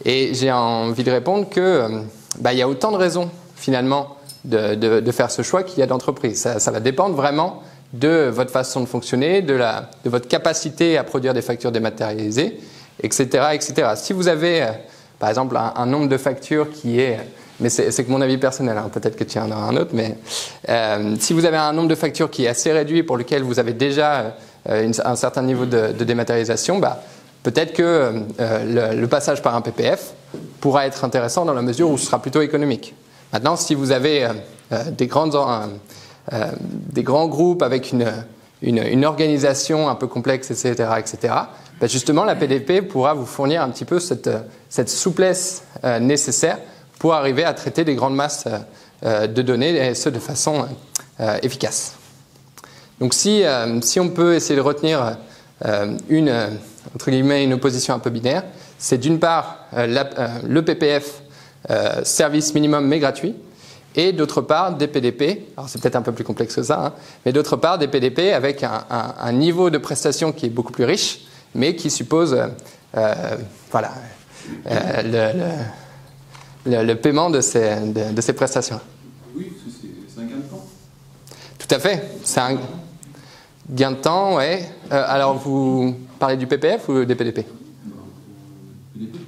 Et j'ai envie de répondre que il y a autant de raisons finalement de faire ce choix qu'il y a d'entreprises. Ça va dépendre vraiment de votre façon de fonctionner, de votre capacité à produire des factures dématérialisées, etc., etc. Si vous avez, par exemple, un nombre de factures qui est... Mais c'est que mon avis personnel, hein, peut-être que tu en auras un autre, mais si vous avez un nombre de factures qui est assez réduit pour lequel vous avez déjà un certain niveau de dématérialisation, peut-être que le passage par un PPF pourra être intéressant dans la mesure où ce sera plutôt économique. Maintenant, si vous avez des grands groupes avec une organisation un peu complexe, etc., etc., justement, la PDP pourra vous fournir un petit peu cette souplesse nécessaire pour arriver à traiter des grandes masses de données, et ce de façon efficace. Donc si on peut essayer de retenir entre guillemets, une opposition un peu binaire, c'est d'une part le PPF, service minimum mais gratuit, et d'autre part des PDP, alors c'est peut-être un peu plus complexe que ça, hein, mais d'autre part des PDP avec un niveau de prestation qui est beaucoup plus riche, mais qui suppose le paiement de ces prestations.
Oui, c'est un gain de temps.
Tout à fait, c'est un gain de temps, ouais. Alors vous parlez du PPF ou des PDP ?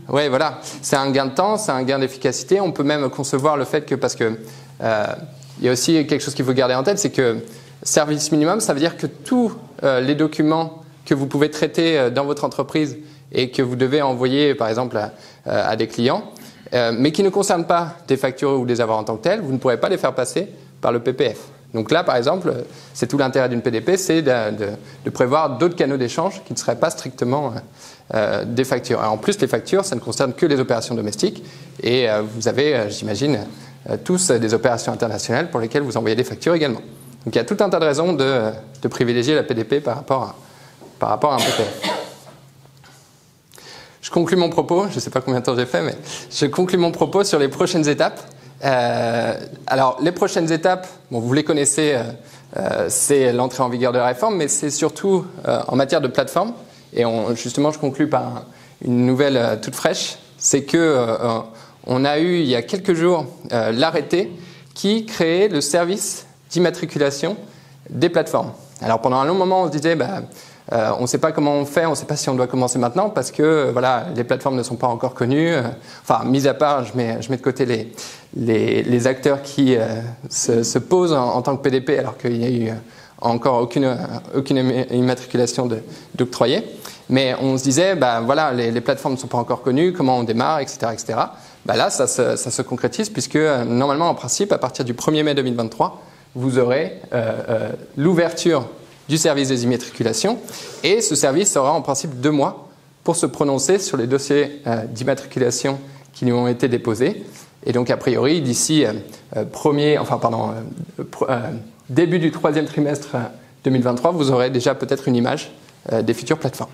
Oui, voilà. C'est un gain de temps, c'est un gain d'efficacité. On peut même concevoir le fait que, parce que il y a aussi quelque chose qu'il faut garder en tête, c'est que service minimum, ça veut dire que tous les documents que vous pouvez traiter dans votre entreprise et que vous devez envoyer, par exemple, à des clients, mais qui ne concernent pas des factures ou des avoirs en tant que tels, vous ne pourrez pas les faire passer par le PPF. Donc là, par exemple, c'est tout l'intérêt d'une PDP, c'est de prévoir d'autres canaux d'échange qui ne seraient pas strictement des factures. Et en plus, les factures, ça ne concerne que les opérations domestiques. Et vous avez, j'imagine, tous des opérations internationales pour lesquelles vous envoyez des factures également. Donc il y a tout un tas de raisons de privilégier la PDP par rapport à un PPF. Je conclus mon propos, je ne sais pas combien de temps j'ai fait, mais je conclus mon propos sur les prochaines étapes. Alors, les prochaines étapes, bon, vous les connaissez, c'est l'entrée en vigueur de la réforme, mais c'est surtout en matière de plateforme. Et justement, je conclus par une nouvelle toute fraîche, c'est que on a eu il y a quelques jours l'arrêté qui créait le service d'immatriculation des plateformes. Alors, pendant un long moment, on se disait, on ne sait pas comment on fait, on ne sait pas si on doit commencer maintenant parce que voilà, les plateformes ne sont pas encore connues. Enfin, mis à part, je mets de côté les acteurs qui se posent en tant que PDP alors qu'il n'y a eu encore aucune immatriculation d'octroyée. Mais on se disait, voilà, les plateformes ne sont pas encore connues, comment on démarre, etc., etc. Là, ça se concrétise puisque normalement, en principe, à partir du 1er mai 2023, vous aurez l'ouverture du service des immatriculations et ce service aura en principe 2 mois pour se prononcer sur les dossiers d'immatriculation qui lui ont été déposés. Et donc, a priori, d'ici début du 3e trimestre 2023, vous aurez déjà peut-être une image des futures plateformes.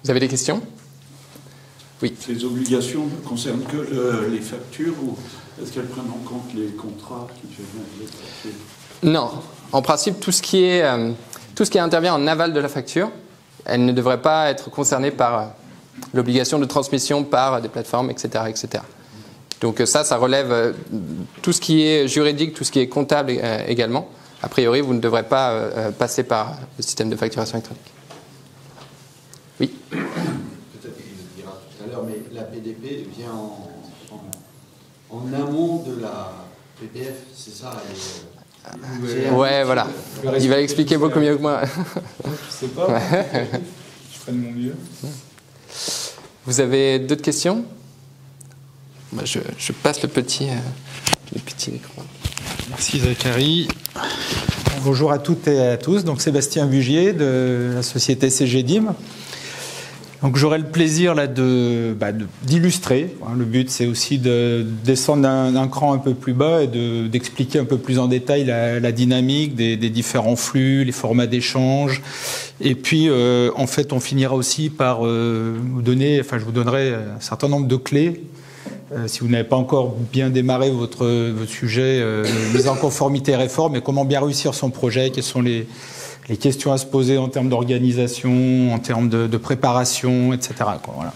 Vous avez des questions ? Oui.
Ces obligations ne concernent que les factures ou est-ce qu'elles prennent en compte les contrats qui viennent avec les factures ?
Non. En principe, tout ce qui intervient en aval de la facture, elle ne devrait pas être concernée par l'obligation de transmission par des plateformes, etc., etc. Donc ça relève tout ce qui est juridique, tout ce qui est comptable également. A priori, vous ne devrez pas passer par le système de facturation électronique. Oui.
Peut-être qu'il le dira tout à l'heure, mais la PDP vient en amont de la PPF, c'est ça
Ouais, voilà. Il va l'expliquer beaucoup mieux que moi.
Je sais pas. Je ferai de mon mieux.
Vous avez d'autres questions ? Je passe le petit écran.
Merci Zachary.
Bonjour à toutes et à tous. Donc Sébastien Bugier de la société CGDIM.
Donc j'aurai le plaisir là d'illustrer. Le but c'est aussi de descendre d'un cran un peu plus bas et d'expliquer un peu plus en détail la dynamique des différents flux, les formats d'échange. Et puis en fait on finira aussi par vous donner, enfin je vous donnerai un certain nombre de clés. Si vous n'avez pas encore bien démarré votre sujet mise en conformité réforme et comment bien réussir son projet, quelles sont les questions à se poser en termes d'organisation, en termes de préparation, etc. Voilà.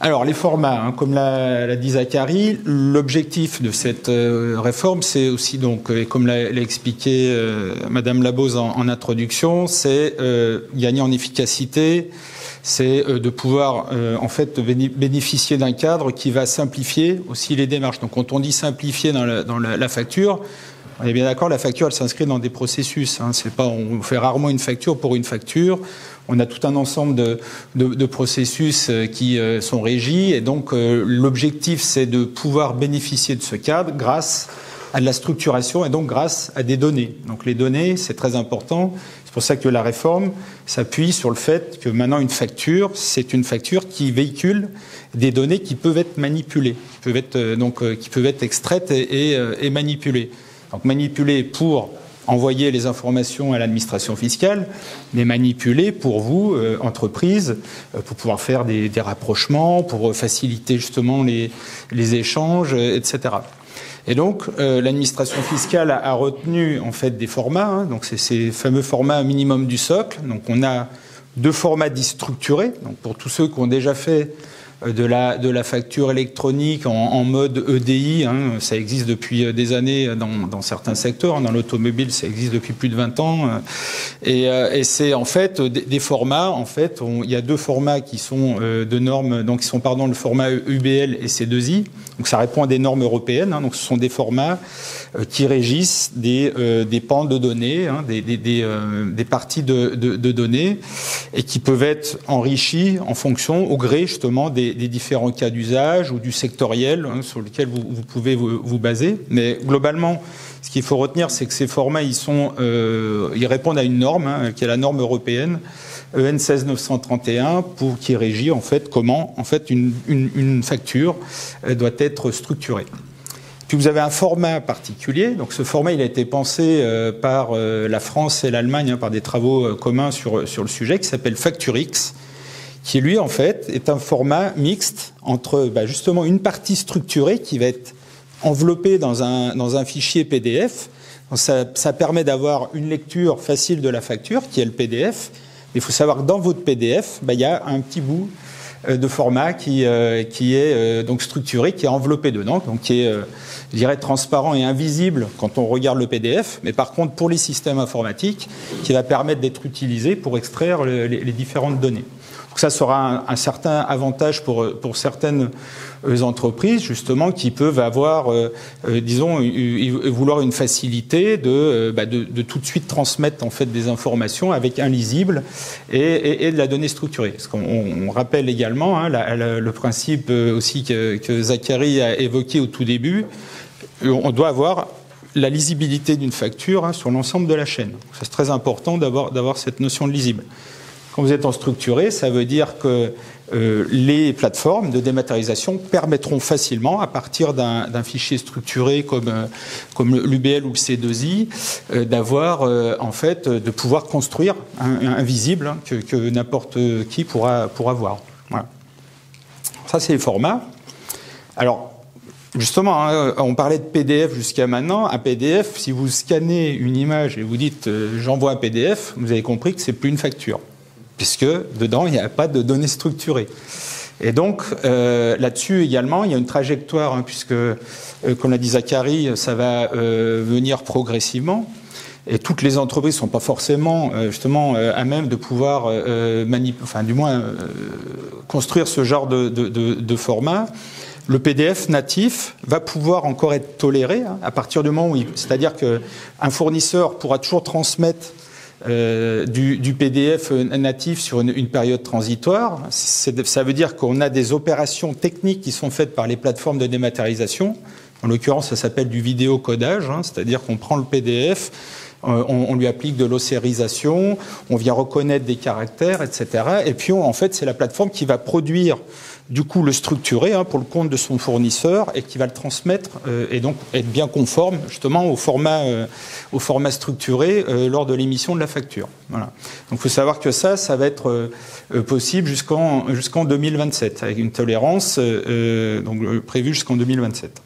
Alors, les formats, comme l'a dit Zachary, l'objectif de cette réforme, c'est aussi, donc, comme l'a expliqué Madame Labose en introduction, c'est gagner en efficacité, c'est de pouvoir en fait bénéficier d'un cadre qui va simplifier aussi les démarches. Donc, quand on dit simplifier dans la facture, on est bien d'accord, la facture, elle s'inscrit dans des processus. C'est pas, on fait rarement une facture pour une facture. On a tout un ensemble de processus qui sont régis. Et donc, l'objectif, c'est de pouvoir bénéficier de ce cadre grâce à de la structuration et donc grâce à des données. Donc, les données, c'est très important. C'est pour ça que la réforme s'appuie sur le fait que maintenant, une facture, c'est une facture qui véhicule des données qui peuvent être manipulées, qui peuvent être extraites et manipulées. Donc manipuler pour envoyer les informations à l'administration fiscale, mais manipuler pour vous, entreprise, pour pouvoir faire des rapprochements, pour faciliter justement les échanges, etc. Et donc l'administration fiscale a retenu en fait des formats, donc c'est ces fameux formats minimum du socle. Donc on a 2 formats dits structurés. Donc pour tous ceux qui ont déjà fait de la facture électronique en mode EDI, ça existe depuis des années dans certains secteurs, dans l'automobile ça existe depuis plus de 20 ans, et c'est en fait des formats, en fait il y a 2 formats qui sont de normes, donc qui sont le format UBL et C2I, donc ça répond à des normes européennes, donc ce sont des formats qui régissent des pans de données, des parties de données, et qui peuvent être enrichis en fonction, au gré justement des différents cas d'usage ou du sectoriel sur lequel vous pouvez vous baser. Mais globalement, ce qu'il faut retenir, c'est que ces formats, ils répondent à une norme, qui est la norme européenne EN 16931, qui régit en fait comment en fait une facture doit être structurée. Puis vous avez un format particulier. Donc ce format, il a été pensé par la France et l'Allemagne, par des travaux communs sur le sujet, qui s'appelle FactureX, qui lui, en fait, est un format mixte entre justement une partie structurée qui va être enveloppée dans un fichier PDF. Donc ça permet d'avoir une lecture facile de la facture, qui est le PDF. Mais il faut savoir que dans votre PDF, il y a un petit bout de format qui est donc structuré, qui est enveloppé dedans, donc qui est, je dirais, transparent et invisible quand on regarde le PDF, mais par contre pour les systèmes informatiques, qui va permettre d'être utilisé pour extraire les différentes données. Donc ça sera un certain avantage pour certaines entreprises, justement, qui peuvent avoir, disons, vouloir une facilité de tout de suite transmettre en fait des informations avec un lisible et de la donnée structurée. Parce qu'on rappelle également le principe aussi que Zachary a évoqué au tout début. On doit avoir la lisibilité d'une facture sur l'ensemble de la chaîne. C'est très important d'avoir cette notion de lisible. Quand vous êtes en structuré, ça veut dire que les plateformes de dématérialisation permettront facilement, à partir d'un fichier structuré comme l'UBL ou le C2I, d'avoir en fait de pouvoir construire un visible que n'importe qui pourra voir. Voilà. Ça, c'est les formats. Alors, justement, on parlait de PDF jusqu'à maintenant. Un PDF, si vous scannez une image et vous dites j'envoie un PDF, vous avez compris que c'est plus une facture, puisque dedans, il n'y a pas de données structurées. Et donc, là-dessus également, il y a une trajectoire, puisque, comme l'a dit Zachary, ça va venir progressivement. Et toutes les entreprises ne sont pas forcément, justement, à même de pouvoir, construire ce genre de format. Le PDF natif va pouvoir encore être toléré à partir du moment où, c'est-à-dire qu'un fournisseur pourra toujours transmettre du PDF natif sur une période transitoire. Ça veut dire qu'on a des opérations techniques qui sont faites par les plateformes de dématérialisation. En l'occurrence, ça s'appelle du vidéocodage, c'est-à-dire qu'on prend le PDF on lui applique de l'ossérisation, on vient reconnaître des caractères, etc. Et puis, en fait, c'est la plateforme qui va produire du coup le structurer pour le compte de son fournisseur et qui va le transmettre et donc être bien conforme justement au format structuré lors de l'émission de la facture. Voilà. Donc il faut savoir que ça va être possible jusqu'en 2027 avec une tolérance donc prévue jusqu'en 2027.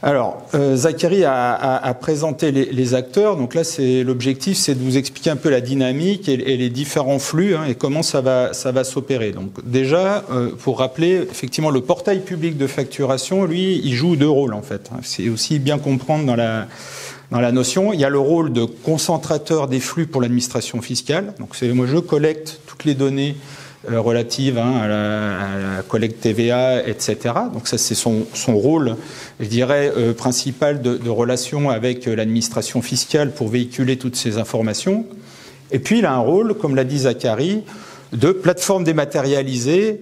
Alors, Zachary a présenté les acteurs. Donc là, l'objectif, c'est de vous expliquer un peu la dynamique et les différents flux et comment ça va s'opérer. Donc déjà, pour rappeler, effectivement, le portail public de facturation, lui, il joue deux rôles en fait. C'est aussi bien comprendre dans la notion. Il y a le rôle de concentrateur des flux pour l'administration fiscale. Donc moi, je collecte toutes les données relatives à la collecte TVA, etc. Donc ça, c'est son rôle, je dirais, principal de relation avec l'administration fiscale pour véhiculer toutes ces informations. Et puis, il a un rôle, comme l'a dit Zachary, de plateforme dématérialisée,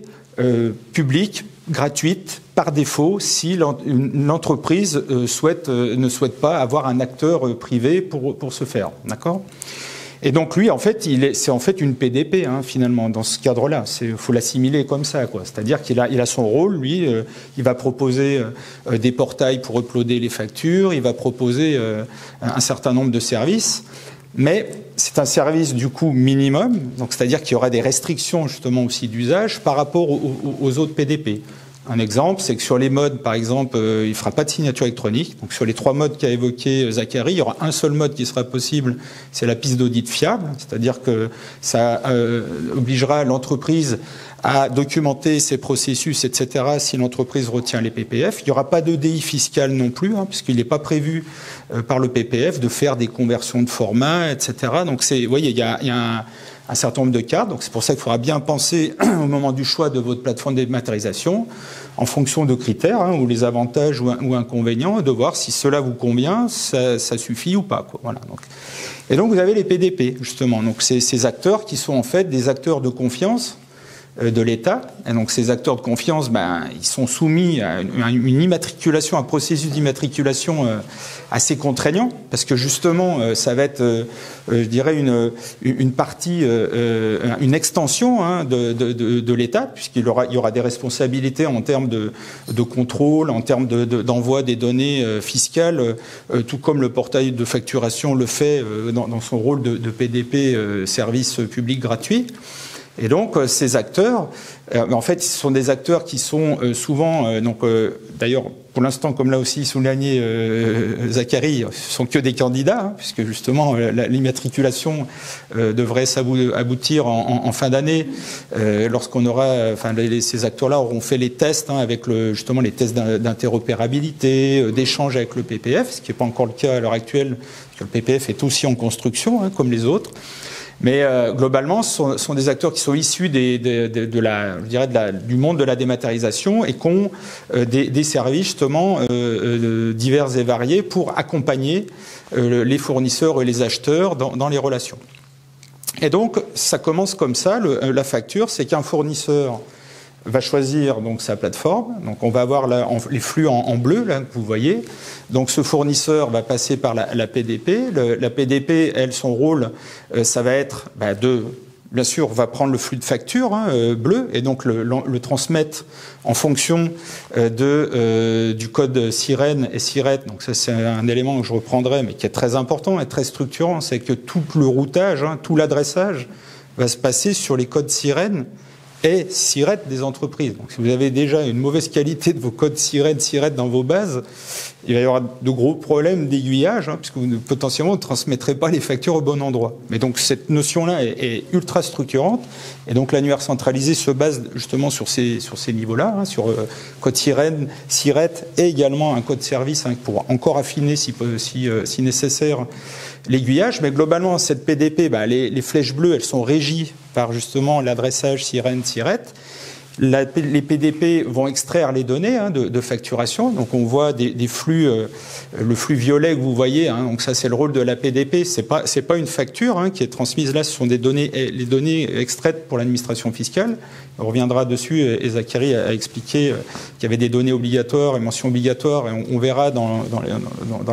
publique, gratuite, par défaut, si une entreprise ne souhaite pas avoir un acteur privé pour ce faire. D'accord ? Et donc lui, en fait, c'est en fait une PDP finalement dans ce cadre-là. Il faut l'assimiler comme ça, quoi. C'est-à-dire qu'il a son rôle. Lui, il va proposer des portails pour uploader les factures. Il va proposer un certain nombre de services, mais c'est un service du coup minimum. Donc c'est-à-dire qu'il y aura des restrictions justement aussi d'usage par rapport aux autres PDP. Un exemple, c'est que sur les modes, par exemple, il ne fera pas de signature électronique. Donc sur les 3 modes qu'a évoqué Zachary, il y aura un seul mode qui sera possible, c'est la piste d'audit fiable. C'est-à-dire que ça obligera l'entreprise à documenter ses processus, etc., si l'entreprise retient les PPF. Il n'y aura pas d'EDI fiscal non plus, puisqu'il n'est pas prévu par le PPF de faire des conversions de format, etc. Donc vous voyez, il y a un certain nombre de cas. Donc c'est pour ça qu'il faudra bien penser au moment du choix de votre plateforme de dématérialisation, en fonction de critères, ou les avantages ou inconvénients, de voir si cela vous convient, ça suffit ou pas, quoi. Voilà. Et donc vous avez les PDP, justement. Donc ces acteurs qui sont en fait des acteurs de confiance de l'État. Et donc ces acteurs de confiance, ils sont soumis à une immatriculation, un processus d'immatriculation assez contraignant, parce que justement, ça va être, je dirais, une partie, une extension de l'État, puisqu'il y aura des responsabilités en termes de contrôle, en termes d'envoi des données fiscales, tout comme le portail de facturation le fait dans son rôle de PDP, service public gratuit. Et donc, ces acteurs, en fait, ce sont des acteurs qui sont souvent, d'ailleurs, pour l'instant, comme là aussi souligné Zachary, ce sont que des candidats, puisque justement, l'immatriculation devrait aboutir en fin d'année, lorsqu'on aura, ces acteurs-là auront fait les tests avec justement les tests d'interopérabilité, d'échange avec le PPF, ce qui n'est pas encore le cas à l'heure actuelle, parce que le PPF est aussi en construction, comme les autres. Mais globalement, ce sont des acteurs qui sont issus du monde de la dématérialisation et qui ont des services justement divers et variés pour accompagner les fournisseurs et les acheteurs dans les relations. Et donc, ça commence comme ça. La facture, c'est qu'un fournisseur va choisir donc sa plateforme. Donc on va avoir les flux en bleu là que vous voyez. Donc ce fournisseur va passer par la PDP. La PDP, elle, son rôle, ça va être bien sûr, va prendre le flux de facture bleu et donc le transmettre en fonction du code SIREN et SIRET. Donc ça, c'est un élément que je reprendrai, mais qui est très important et très structurant, c'est que tout le routage, tout l'adressage va se passer sur les codes SIREN et SIRET des entreprises. Donc si vous avez déjà une mauvaise qualité de vos codes SIRET dans vos bases, il va y avoir de gros problèmes d'aiguillage, puisque vous potentiellement ne transmettrez pas les factures au bon endroit. Mais donc cette notion-là est ultra structurante, et donc l'annuaire centralisé se base justement sur ces niveaux-là, sur code SIREN, SIRET, et également un code service pour encore affiner si nécessaire l'aiguillage. Mais globalement, cette PDP, les flèches bleues, elles sont régies par justement l'adressage SIREN, SIRET. les PDP vont extraire les données de facturation. Donc on voit des flux, le flux violet que vous voyez. Donc ça c'est le rôle de la PDP. C'est pas une facture qui est transmise là. Ce sont les données extraites pour l'administration fiscale. On reviendra dessus. Et Zacharie a expliqué qu'il y avait des données obligatoires et mentions obligatoires. Et on verra dans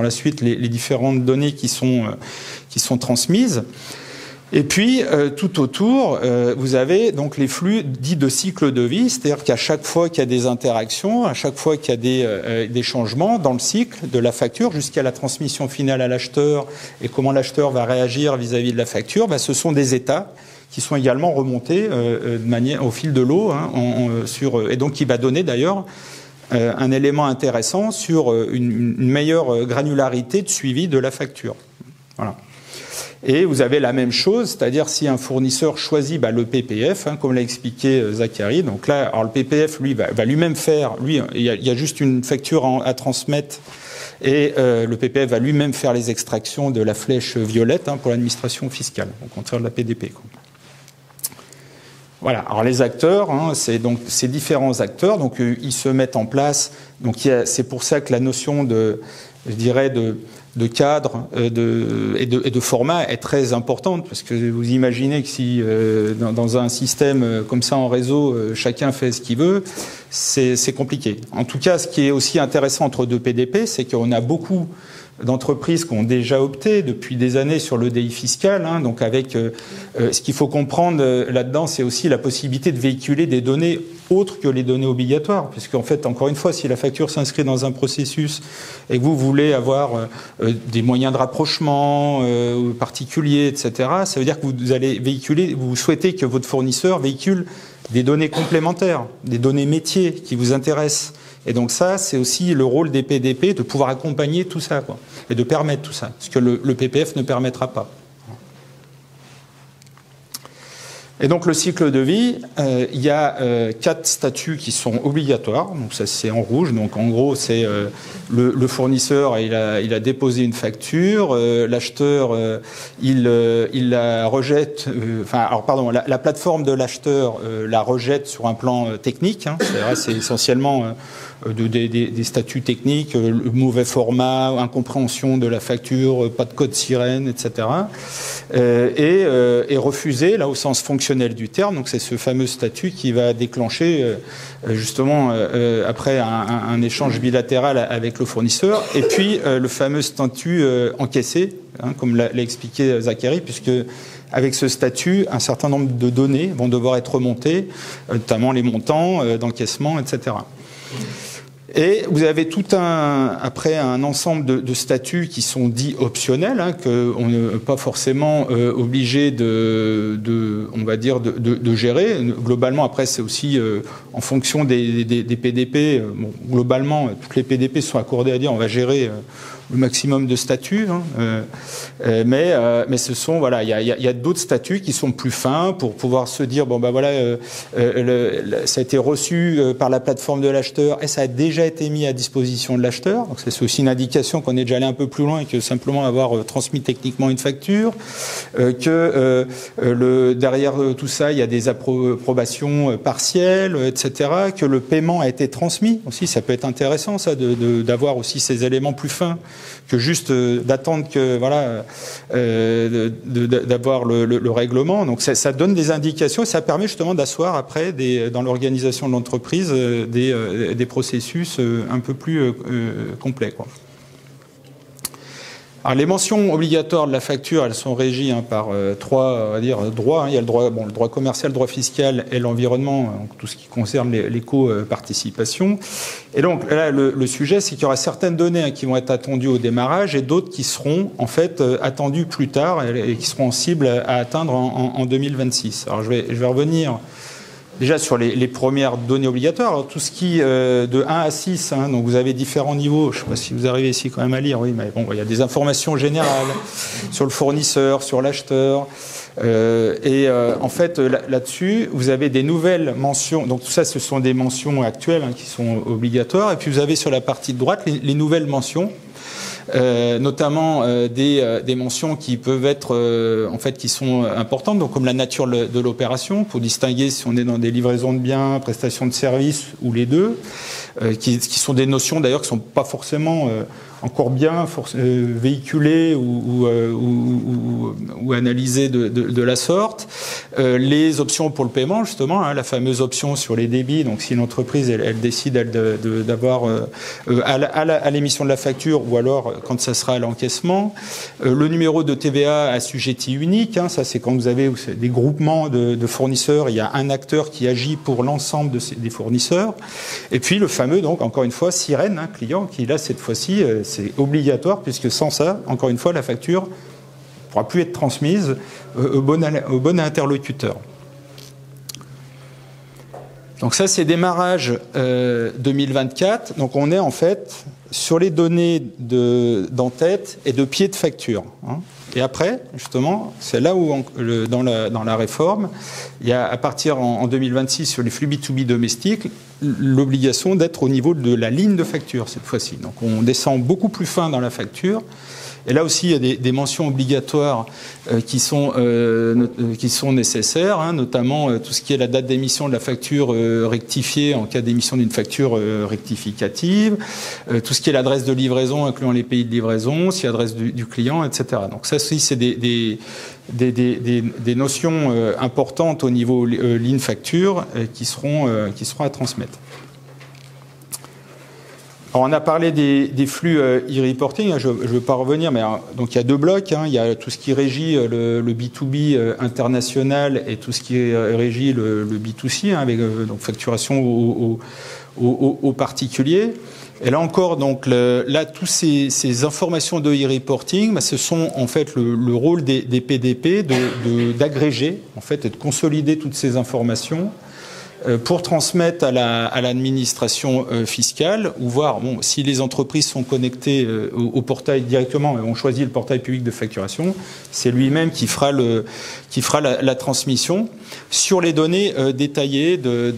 la suite les différentes données qui sont transmises. Et puis, tout autour, vous avez donc les flux dits de cycle de vie, c'est-à-dire qu'à chaque fois qu'il y a des interactions, à chaque fois qu'il y a des changements dans le cycle de la facture jusqu'à la transmission finale à l'acheteur et comment l'acheteur va réagir vis-à-vis de la facture, ce sont des états qui sont également remontés de manière au fil de l'eau, et donc qui va donner d'ailleurs un élément intéressant sur une meilleure granularité de suivi de la facture. Voilà. Et vous avez la même chose, c'est-à-dire si un fournisseur choisit le PPF, comme l'a expliqué Zacharie, donc là, alors le PPF, lui, va lui-même faire, il y a juste une facture à transmettre, et le PPF va lui-même faire les extractions de la flèche violette pour l'administration fiscale, au contraire de la PDP. Voilà. Alors les acteurs, c'est donc ces différents acteurs, donc ils se mettent en place. Donc c'est pour ça que la notion de cadre et de format est très importante, parce que vous imaginez que si dans un système comme ça en réseau, chacun fait ce qu'il veut, c'est compliqué. En tout cas, ce qui est aussi intéressant entre deux PDP, c'est qu'on a beaucoup d'entreprises qui ont déjà opté depuis des années sur l'EDI fiscal. Donc avec ce qu'il faut comprendre là-dedans, c'est aussi la possibilité de véhiculer des données autres que les données obligatoires, puisqu'en fait, encore une fois, si la facture s'inscrit dans un processus et que vous voulez avoir des moyens de rapprochement particuliers, etc., ça veut dire que vous allez véhiculer, vous souhaitez que votre fournisseur véhicule des données complémentaires, des données métiers qui vous intéressent. Et donc ça, c'est aussi le rôle des PDP de pouvoir accompagner tout ça, et de permettre tout ça, ce que le PPF ne permettra pas. Et donc le cycle de vie, il y a 4 statuts qui sont obligatoires. Donc ça c'est en rouge. Donc en gros c'est le fournisseur, il a déposé une facture, l'acheteur il la rejette. La plateforme de l'acheteur la rejette sur un plan technique. C'est essentiellement des statuts techniques, le mauvais format, incompréhension de la facture, pas de code sirène, etc. Et refusé là au sens fonctionnel du terme. Donc c'est ce fameux statut qui va déclencher justement après un échange bilatéral avec le fournisseur, et puis le fameux statut encaissé, comme l'a expliqué Zacharie, puisque avec ce statut, un certain nombre de données vont devoir être remontées, notamment les montants d'encaissement, etc. Et vous avez après un ensemble de statuts qui sont dits optionnels, qu'on n'est pas forcément obligé de gérer. Globalement, après, c'est aussi en fonction des PDP. Globalement, toutes les PDP sont accordées à dire on va gérer le maximum de statuts, mais ce sont il y a d'autres statuts qui sont plus fins pour pouvoir se dire ça a été reçu par la plateforme de l'acheteur et ça a déjà été mis à disposition de l'acheteur. Donc c'est aussi une indication qu'on est déjà allé un peu plus loin que simplement avoir transmis techniquement une facture, que derrière tout ça il y a des approbations partielles, etc. Que le paiement a été transmis aussi. Ça peut être intéressant ça d'avoir aussi ces éléments plus fins que juste d'attendre que d'avoir le règlement. Donc ça donne des indications et ça permet justement d'asseoir après dans l'organisation de l'entreprise des processus un peu plus complets, Alors, les mentions obligatoires de la facture, elles sont régies par 3 droits. Il y a le droit commercial, le droit fiscal et l'environnement, donc tout ce qui concerne l'éco-participation. Et donc là, le sujet, c'est qu'il y aura certaines données qui vont être attendues au démarrage et d'autres qui seront en fait attendues plus tard et qui seront cibles à atteindre en 2026. Alors je vais revenir déjà sur les premières données obligatoires. Alors, tout ce qui de 1 à 6, donc vous avez différents niveaux. Je ne sais pas si vous arrivez ici quand même à lire. Oui, mais bon, il y a des informations générales sur le fournisseur, sur l'acheteur. En fait, là-dessus, vous avez des nouvelles mentions. Donc tout ça, ce sont des mentions actuelles qui sont obligatoires. Et puis vous avez sur la partie de droite les nouvelles mentions notamment des mentions qui peuvent être en fait qui sont importantes, donc comme la nature de l'opération, pour distinguer si on est dans des livraisons de biens, prestations de services ou les deux, qui sont des notions d'ailleurs qui sont pas forcément encore bien véhiculées ou analysées de la sorte. Les options pour le paiement, justement, la fameuse option sur les débits, donc si l'entreprise elle décide d'avoir à l'émission de la facture ou alors quand ça sera à l'encaissement. Le numéro de TVA assujetti unique, ça c'est quand vous avez des groupements de fournisseurs, il y a un acteur qui agit pour l'ensemble des fournisseurs. Et puis le fameux, donc encore une fois, sirène, client, qui là cette fois-ci c'est obligatoire, puisque sans ça, encore une fois, la facture ne pourra plus être transmise au bon interlocuteur. Donc ça, c'est démarrage 2024. Donc on est en fait sur les données d'en-tête et de pied de facture. Et après, justement, c'est là où, dans la réforme, il y a à partir en 2026 sur les flux B2B domestiques, l'obligation d'être au niveau de la ligne de facture cette fois-ci. Donc on descend beaucoup plus fin dans la facture. Et là aussi, il y a des mentions obligatoires qui sont nécessaires, notamment tout ce qui est la date d'émission de la facture rectifiée en cas d'émission d'une facture rectificative, tout ce qui est l'adresse de livraison incluant les pays de livraison, si l'adresse du client, etc. Donc ça aussi, c'est des notions importantes au niveau ligne facture qui seront à transmettre. Alors on a parlé des flux e-reporting, je ne veux pas revenir, mais donc il y a deux blocs. Il y a tout ce qui régit le B2B international et tout ce qui régit le B2C, avec donc facturation aux particuliers. Et là encore, donc là toutes ces informations de e-reporting, ce sont en fait le rôle des PDP d'agréger en fait et de consolider toutes ces informations pour transmettre à l'administration fiscale, ou voir si les entreprises sont connectées au portail directement et ont choisi le portail public de facturation, c'est lui-même qui fera la transmission sur les données détaillées que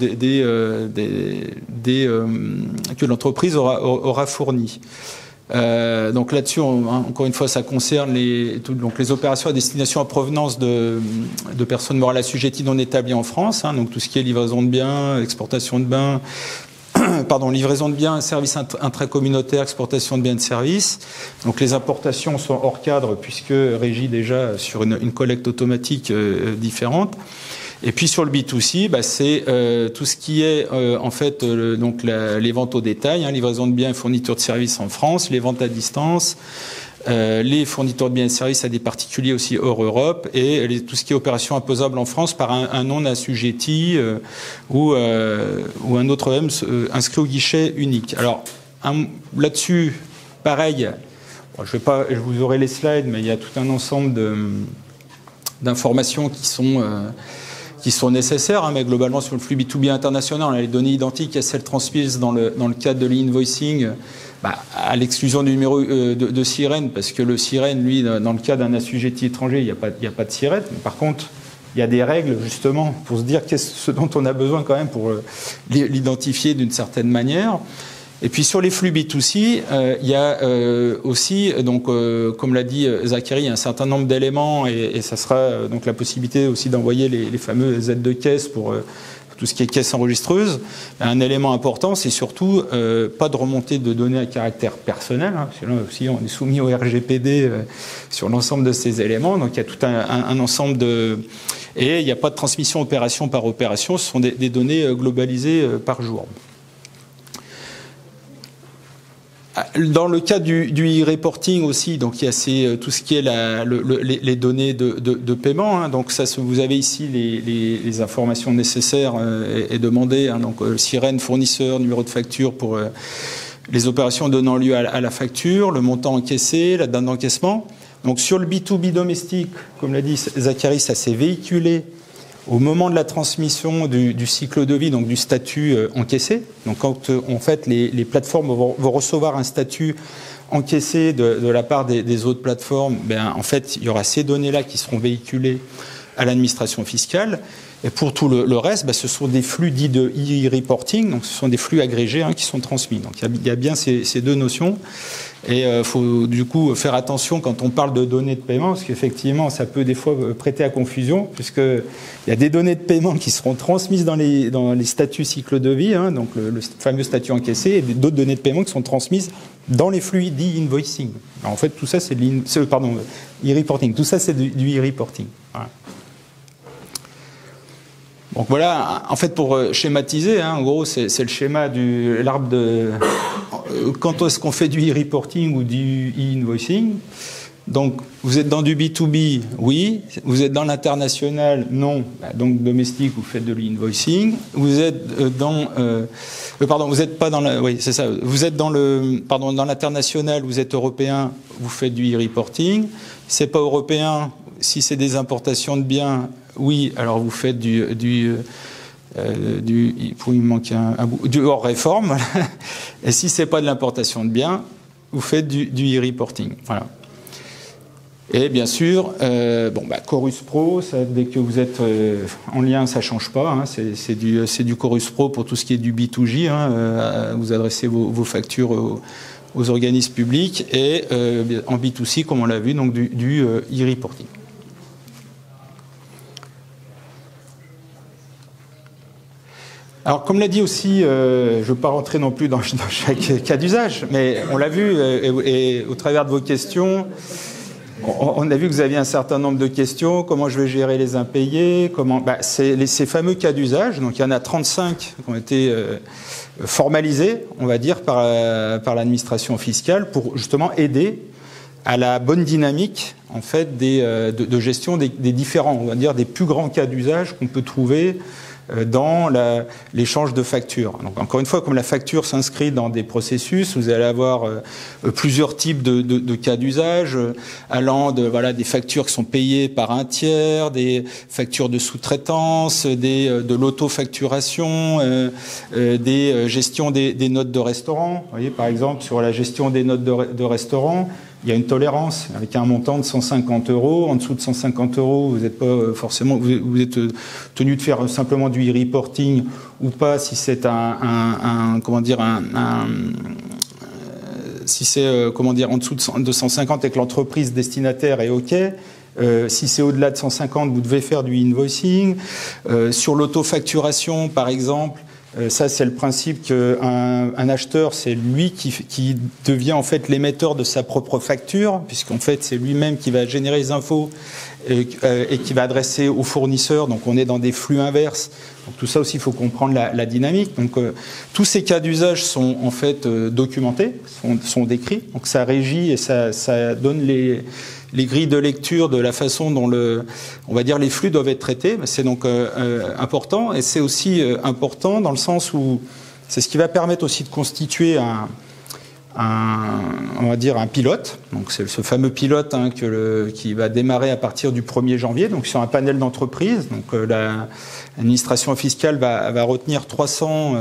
l'entreprise aura fournies. Donc là-dessus, encore une fois, ça concerne les opérations à destination à provenance de personnes morales assujetties non établies en France, donc tout ce qui est livraison de biens, exportation de biens, livraison de biens, services intracommunautaires, exportation de biens et de services. Donc les importations sont hors cadre puisque régies déjà sur une collecte automatique différente. Et puis sur le B2C, c'est tout ce qui est en fait les ventes au détail, livraison de biens et fourniture de services en France, les ventes à distance, les fournitures de biens et de services à des particuliers aussi hors Europe, et tout ce qui est opération imposable en France par un non-assujetti ou un autre même inscrit au guichet unique. Alors là-dessus, pareil, je vous aurez les slides, mais il y a tout un ensemble d'informations qui sont nécessaires, mais globalement sur le flux B2B international, on a les données identiques à celles transmises dans le cadre de l'e-invoicing, à l'exclusion du numéro de sirène, parce que le sirène, lui, dans le cas d'un assujetti étranger, il n'y a pas de sirène. Mais par contre, il y a des règles, justement, pour se dire ce dont on a besoin quand même pour l'identifier d'une certaine manière. Et puis sur les flux B2C, il y a aussi, comme l'a dit Zachary, un certain nombre d'éléments, et ça sera donc la possibilité aussi d'envoyer les fameux aides de caisse pour tout ce qui est caisse enregistreuse. Un élément important, c'est surtout pas de remontée de données à caractère personnel, parce que là aussi on est soumis au RGPD sur l'ensemble de ces éléments, donc il y a tout un ensemble et il n'y a pas de transmission opération par opération, ce sont des données globalisées par jour. Dans le cas du e-reporting aussi, donc il y a tout ce qui est les données de paiement. Donc ça, vous avez ici les informations nécessaires et demandées. Donc sirène, fournisseur, numéro de facture pour les opérations donnant lieu à la facture, le montant encaissé, la date d'encaissement. Donc sur le B2B domestique, comme l'a dit Zachary, ça s'est véhiculé au moment de la transmission du cycle de vie, donc du statut encaissé. Donc quand en fait les plateformes vont recevoir un statut encaissé de la part des autres plateformes, en fait il y aura ces données-là qui seront véhiculées à l'administration fiscale. Et pour tout le reste, ce sont des flux dits de e-reporting, donc ce sont des flux agrégés qui sont transmis. Donc il y a bien ces deux notions. Et il faut du coup faire attention quand on parle de données de paiement, parce qu'effectivement, ça peut des fois prêter à confusion, puisqu'il y a des données de paiement qui seront transmises dans les statuts cycle de vie, donc le fameux statut encaissé, et d'autres données de paiement qui sont transmises dans les flux d'e-invoicing. En fait, tout ça, c'est de e-reporting. Tout ça, c'est du e-reporting. Voilà. Donc voilà, en fait, pour schématiser, en gros, c'est le schéma de l'arbre de... Quand est-ce qu'on fait du e-reporting ou du e-invoicing? Donc, vous êtes dans du B2B, oui. Vous êtes dans l'international, non. Donc, domestique, vous faites de l'e-invoicing. Vous êtes dans... vous n'êtes pas dans la... Oui, c'est ça. Vous êtes dans dans l'international, vous êtes européen, vous faites du e-reporting. C'est pas européen, si c'est des importations de biens... Oui, alors vous faites du hors réforme. Et si c'est pas de l'importation de biens, vous faites du e-reporting. Voilà. Et bien sûr, Chorus Pro, ça, dès que vous êtes en lien, ça change pas. C'est du Chorus Pro pour tout ce qui est du B2J. Vous adressez vos factures aux organismes publics, et en B2C, comme on l'a vu, donc du e-reporting. Alors, comme l'a dit aussi, je ne veux pas rentrer non plus dans chaque cas d'usage, mais on l'a vu, et au travers de vos questions, on a vu que vous aviez un certain nombre de questions. Comment je vais gérer les impayés? Ces fameux cas d'usage, donc il y en a 35 qui ont été formalisés, on va dire, par l'administration fiscale pour justement aider à la bonne dynamique en fait, de gestion des différents, on va dire, des plus grands cas d'usage qu'on peut trouver dans l'échange de factures. Donc, encore une fois, comme la facture s'inscrit dans des processus, vous allez avoir plusieurs types de cas d'usage, allant des factures qui sont payées par un tiers, des factures de sous-traitance, de l'autofacturation, des gestions des notes de restaurant. Vous voyez, par exemple, sur la gestion des notes de restaurant, il y a une tolérance avec un montant de 150 €. En dessous de 150 €, vous n'êtes pas forcément, vous êtes tenu de faire simplement du e-reporting ou pas, si c'est si c'est en dessous de 150 et que l'entreprise destinataire est OK. Si c'est au-delà de 150, vous devez faire du invoicing. Sur l'autofacturation, par exemple, ça, c'est le principe qu'un acheteur, c'est lui qui devient en fait l'émetteur de sa propre facture, puisqu'en fait, c'est lui-même qui va générer les infos et qui va adresser aux fournisseurs. Donc, on est dans des flux inverses. Donc, tout ça aussi, il faut comprendre la dynamique. Donc, tous ces cas d'usage sont en fait documentés, sont décrits. Donc, ça régit et ça donne les grilles de lecture de la façon dont on va dire les flux doivent être traités. C'est donc important, et c'est aussi important dans le sens où c'est ce qui va permettre aussi de constituer on va dire un pilote. Donc c'est ce fameux pilote qui va démarrer à partir du 1er janvier, donc sur un panel d'entreprises. Donc l'administration fiscale va retenir 300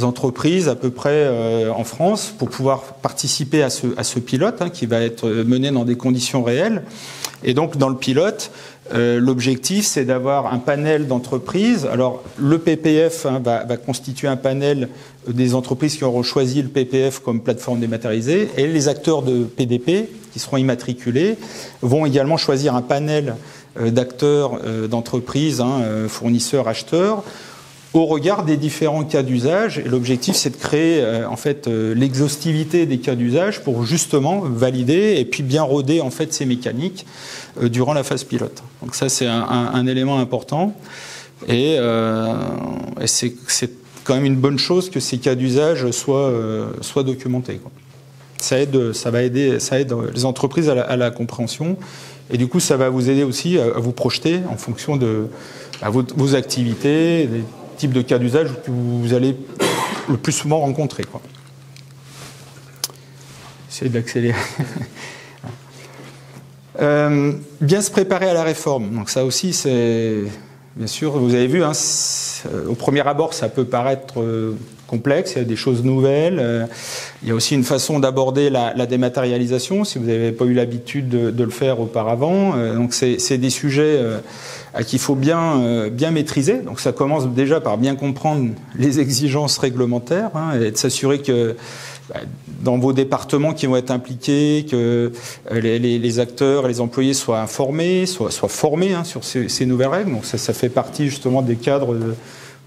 entreprises à peu près en France pour pouvoir participer à ce pilote qui va être mené dans des conditions réelles. Et donc dans le pilote, l'objectif c'est d'avoir un panel d'entreprises. Alors le PPF va constituer un panel des entreprises qui auront choisi le PPF comme plateforme dématérialisée, et les acteurs de PDP qui seront immatriculés vont également choisir un panel d'acteurs d'entreprises, fournisseurs, acheteurs, au regard des différents cas d'usage. Et l'objectif, c'est de créer en fait l'exhaustivité des cas d'usage pour justement valider et puis bien roder en fait ces mécaniques durant la phase pilote. Donc ça, c'est un élément important, et c'est quand même une bonne chose que ces cas d'usage soient documentés, quoi. Ça aide les entreprises à la compréhension, et du coup, ça va vous aider aussi à vous projeter en fonction de vos activités, des types de cas d'usage que vous allez le plus souvent rencontrer, quoi. Essayez d'accélérer. Bien se préparer à la réforme. Donc ça aussi, c'est bien sûr, vous avez vu, au premier abord, ça peut paraître complexe, il y a des choses nouvelles. Il y a aussi une façon d'aborder la dématérialisation, si vous n'avez pas eu l'habitude de le faire auparavant. Donc c'est des sujets qu'il faut bien maîtriser. Donc ça commence déjà par bien comprendre les exigences réglementaires et de s'assurer que dans vos départements qui vont être impliqués, que les acteurs et les employés soient informés, soient formés sur ces nouvelles règles. Donc ça fait partie justement des cadres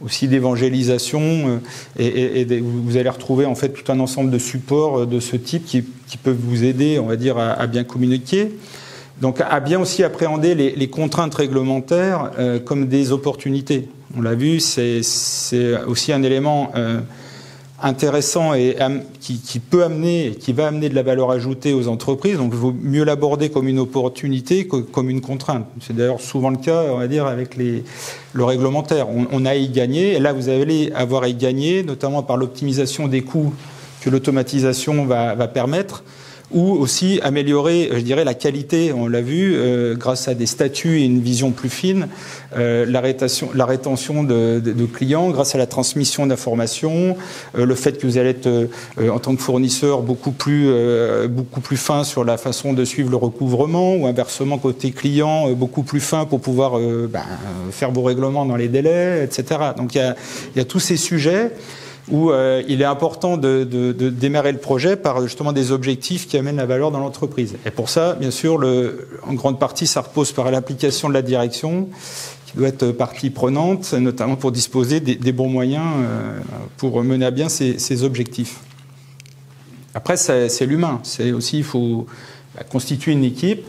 aussi d'évangélisation et vous allez retrouver en fait tout un ensemble de supports de ce type qui peuvent vous aider, on va dire, à bien communiquer. Donc à bien aussi appréhender les contraintes réglementaires comme des opportunités. On l'a vu, c'est aussi un élément intéressant et qui peut amener, qui va amener de la valeur ajoutée aux entreprises. Donc il vaut mieux l'aborder comme une opportunité que comme une contrainte. C'est d'ailleurs souvent le cas, on va dire, avec le réglementaire. On a à y gagner, et là vous allez avoir à y gagner, notamment par l'optimisation des coûts que l'automatisation va permettre, ou aussi améliorer, je dirais, la qualité, on l'a vu, grâce à des statuts et une vision plus fine, la rétention de clients, grâce à la transmission d'informations, le fait que vous allez être, en tant que fournisseur, beaucoup plus fin sur la façon de suivre le recouvrement, ou inversement, côté client, beaucoup plus fin pour pouvoir faire vos règlements dans les délais, etc. Donc il y a tous ces sujets où il est important de démarrer le projet par justement des objectifs qui amènent la valeur dans l'entreprise. Et pour ça, bien sûr, en grande partie, ça repose par l'application de la direction, qui doit être partie prenante, notamment pour disposer des bons moyens pour mener à bien ces objectifs. Après, c'est l'humain. C'est aussi, il faut constituer une équipe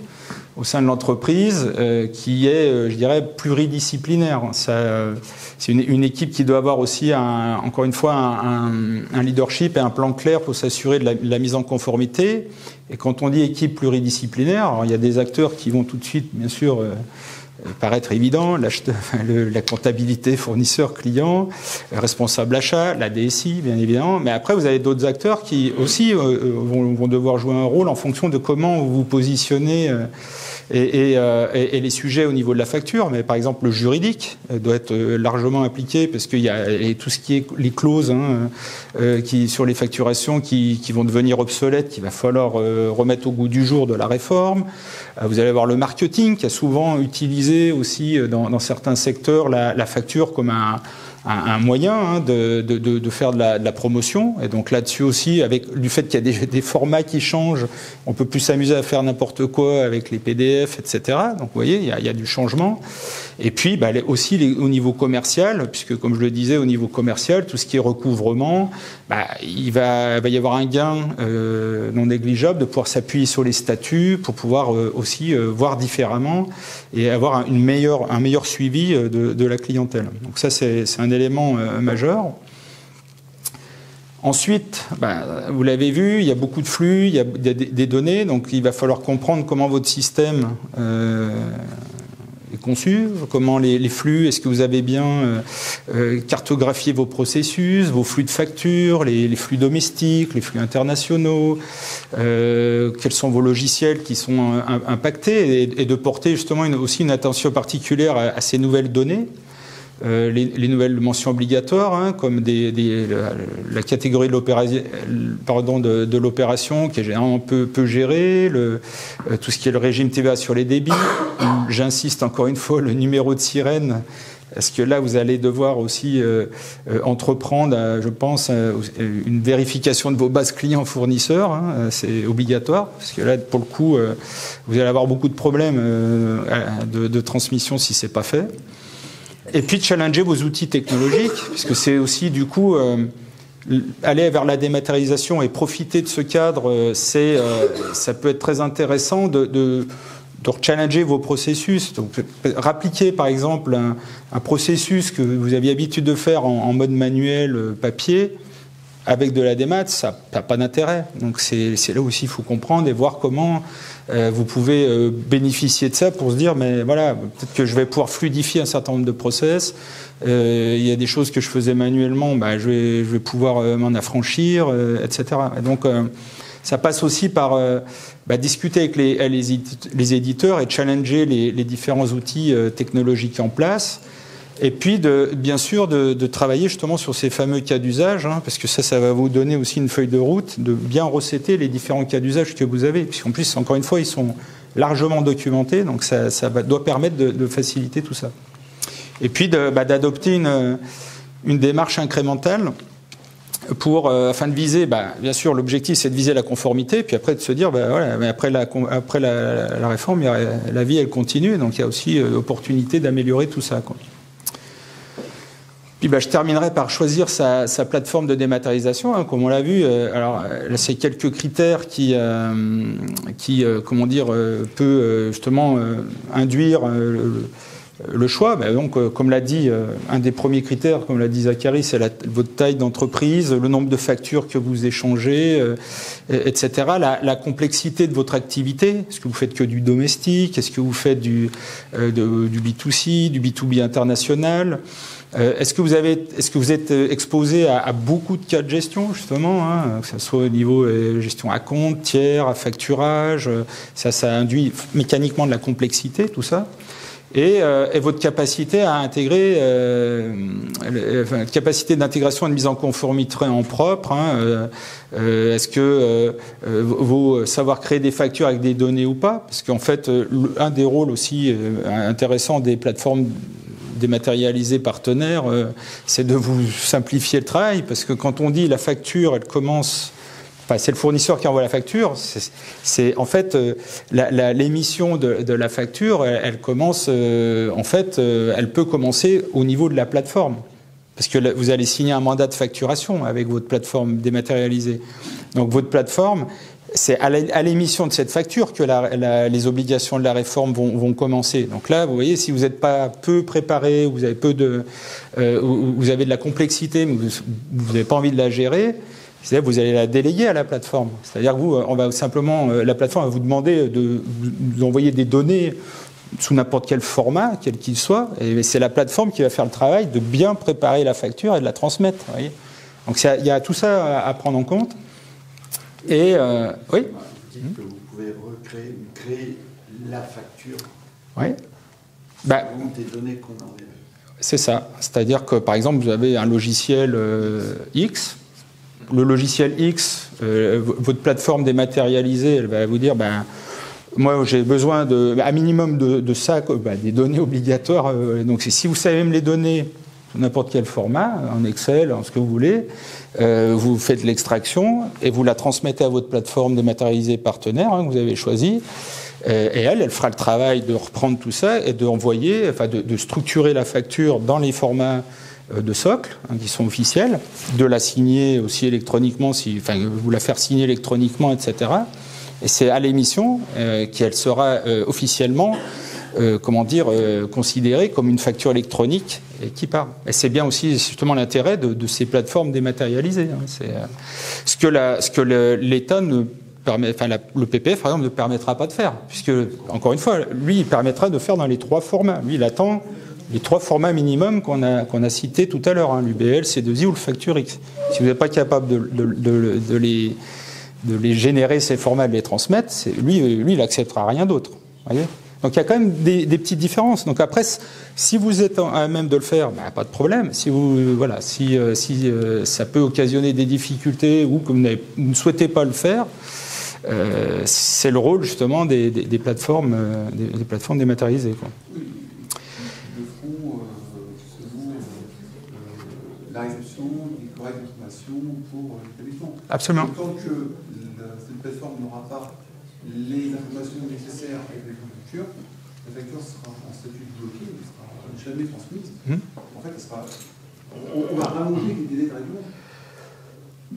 au sein de l'entreprise qui est, je dirais, pluridisciplinaire. C'est une équipe qui doit avoir aussi, encore une fois, un leadership et un plan clair pour s'assurer de la mise en conformité. Et quand on dit équipe pluridisciplinaire, alors il y a des acteurs qui vont tout de suite, bien sûr, paraître évident, la comptabilité, fournisseur, client, responsable achat, la DSI, bien évidemment. Mais après, vous avez d'autres acteurs qui aussi vont devoir jouer un rôle en fonction de comment vous vous positionnez et les sujets au niveau de la facture. Mais par exemple, le juridique doit être largement impliqué parce qu'il y a tout ce qui est les clauses sur les facturations qui vont devenir obsolètes, qu'il va falloir remettre au goût du jour de la réforme. Vous allez avoir le marketing qui a souvent utilisé aussi dans certains secteurs la facture comme un moyen de faire de la promotion. Et donc là-dessus aussi, avec du fait qu'il y a des formats qui changent, on peut plus s'amuser à faire n'importe quoi avec les PDF, etc. Donc vous voyez, il y a du changement. Et puis aussi au niveau commercial, puisque comme je le disais, au niveau commercial, tout ce qui est recouvrement, il va y avoir un gain non négligeable de pouvoir s'appuyer sur les statuts pour pouvoir aussi voir différemment et avoir un meilleur suivi de la clientèle. Donc ça, c'est un élément majeur. Ensuite, vous l'avez vu, il y a beaucoup de flux, il y a des données, donc il va falloir comprendre comment votre système est conçu, comment les flux, est-ce que vous avez bien cartographié vos processus, vos flux de factures, les flux domestiques, les flux internationaux, quels sont vos logiciels qui sont impactés, et de porter justement aussi une attention particulière à ces nouvelles données. Les nouvelles mentions obligatoires, comme la catégorie de l'opération qui est généralement peu gérée, tout ce qui est le régime TVA sur les débits. J'insiste encore une fois, le numéro de sirène, parce que là, vous allez devoir aussi entreprendre, je pense, une vérification de vos bases clients-fournisseurs. C'est obligatoire, parce que là, pour le coup, vous allez avoir beaucoup de problèmes de transmission si ce n'est pas fait. Et puis challenger vos outils technologiques, puisque c'est aussi du coup aller vers la dématérialisation et profiter de ce cadre, ça peut être très intéressant de challenger vos processus. Donc, rappliquer par exemple un processus que vous aviez l'habitude de faire en mode manuel, papier, avec de la démat, ça n'a pas d'intérêt. Donc c'est là aussi il faut comprendre et voir comment vous pouvez bénéficier de ça pour se dire, mais voilà, peut-être que je vais pouvoir fluidifier un certain nombre de process. Il y a des choses que je faisais manuellement, je vais pouvoir m'en affranchir, etc. Et donc ça passe aussi par discuter avec les éditeurs et challenger les différents outils technologiques en place. Et puis, bien sûr, de travailler justement sur ces fameux cas d'usage, hein, parce que ça va vous donner aussi une feuille de route, de bien recéter les différents cas d'usage que vous avez. Puisqu'en plus, encore une fois, ils sont largement documentés, donc ça doit permettre de faciliter tout ça. Et puis, d'adopter une démarche incrémentale afin de viser, bien sûr, l'objectif, c'est de viser la conformité, puis après de se dire, voilà, mais après la réforme, la vie, elle continue, donc il y a aussi l'opportunité d'améliorer tout ça, quoi. Puis je terminerai par choisir sa plateforme de dématérialisation, hein, comme on l'a vu. Alors là, c'est quelques critères qui comment dire, peut justement induire le choix. Donc, comme l'a dit, un des premiers critères, comme l'a dit Zachary, c'est votre taille d'entreprise, le nombre de factures que vous échangez, etc. La complexité de votre activité. Est-ce que vous faites que du domestique? Est-ce que vous faites du B2C, du B2B international? Est-ce que vous êtes exposé à beaucoup de cas de gestion, justement, hein, que ce soit au niveau gestion à compte, tiers, à facturage, ça induit mécaniquement de la complexité, tout ça. Et votre capacité à intégrer, capacité d'intégration et de mise en conformité en propre. Hein, est-ce que vous savoir créer des factures avec des données ou pas? Parce qu'en fait, un des rôles aussi intéressants des plateformes dématérialisées partenaires, c'est de vous simplifier le travail, parce que quand on dit la facture, elle commence... Enfin, c'est le fournisseur qui envoie la facture. C'est en fait l'émission de la facture. Elle commence en fait. Elle peut commencer au niveau de la plateforme, parce que vous allez signer un mandat de facturation avec votre plateforme dématérialisée. Donc votre plateforme, c'est à l'émission de cette facture que les obligations de la réforme vont commencer. Donc là, vous voyez, si vous n'êtes pas peu préparé, vous avez vous avez de la complexité, mais vous n'avez pas envie de la gérer. C'est-à-dire que vous allez la déléguer à la plateforme. C'est-à-dire que la plateforme va vous demander de vous envoyer des données sous n'importe quel format, quel qu'il soit, et c'est la plateforme qui va faire le travail de bien préparer la facture et de la transmettre. Vous voyez. Donc il y a tout ça à prendre en compte. Et oui.
Vous dites que vous pouvez créer la facture.
Oui.
Des données qu'on enlève.
C'est ça. C'est-à-dire que par exemple, vous avez un logiciel X. Le logiciel X, votre plateforme dématérialisée, elle va vous dire, moi j'ai besoin à minimum de ça, des données obligatoires. Donc si vous savez me les donner sous n'importe quel format, en Excel, en ce que vous voulez, vous faites l'extraction et vous la transmettez à votre plateforme dématérialisée partenaire que vous avez choisie. Et elle fera le travail de reprendre tout ça et de structurer la facture dans les formats de socle, qui sont officiels, de la signer aussi électroniquement, vous la faire signer électroniquement, etc. Et c'est à l'émission qu'elle sera officiellement, considérée comme une facture électronique et qui part. Et c'est bien aussi justement l'intérêt de ces plateformes dématérialisées. Hein. C'est ce que l'État ne permet, le PPF par exemple ne permettra pas de faire, puisque encore une fois, lui, il permettra de faire dans les 3 formats. Lui, il attend les 3 formats minimums qu'on a cités tout à l'heure, hein, l'UBL, C2I ou le Facture X. Si vous n'êtes pas capable de les générer, ces formats, de les transmettre, lui, il n'acceptera rien d'autre. Voyez. Donc il y a quand même des petites différences. Donc après, si vous êtes à même de le faire, pas de problème. Si ça peut occasionner des difficultés ou que vous ne souhaitez pas le faire, c'est le rôle justement des plateformes dématérialisées, quoi.
La réception des correctes informations pour l'établissement.
Absolument.
Et tant que cette plateforme n'aura pas les informations nécessaires avec les factures, la facture sera en statut bloqué, elle ne sera jamais transmise. En fait, on va rallonger les délais de règlement.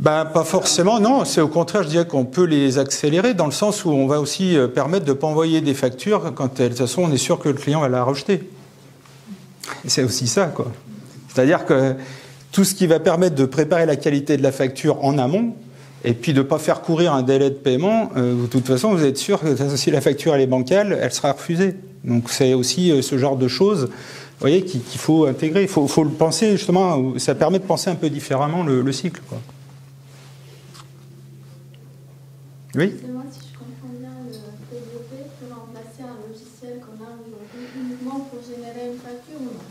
Pas forcément, non. C'est au contraire, je dirais qu'on peut les accélérer dans le sens où on va aussi permettre de ne pas envoyer des factures quand, de toute façon, on est sûr que le client va la rejeter. Et c'est aussi ça, quoi. C'est-à-dire que tout ce qui va permettre de préparer la qualité de la facture en amont, et puis de ne pas faire courir un délai de paiement, de toute façon, vous êtes sûr que si la facture elle est bancale, elle sera refusée. Donc c'est aussi ce genre de choses, vous voyez, qu'il faut intégrer. Il faut le penser, justement, ça permet de penser un peu différemment le cycle, quoi. Oui.
Moi, si je comprends bien, le PDP peut remplacer un logiciel qu'on a aujourd'hui uniquement pour générer une facture ou non?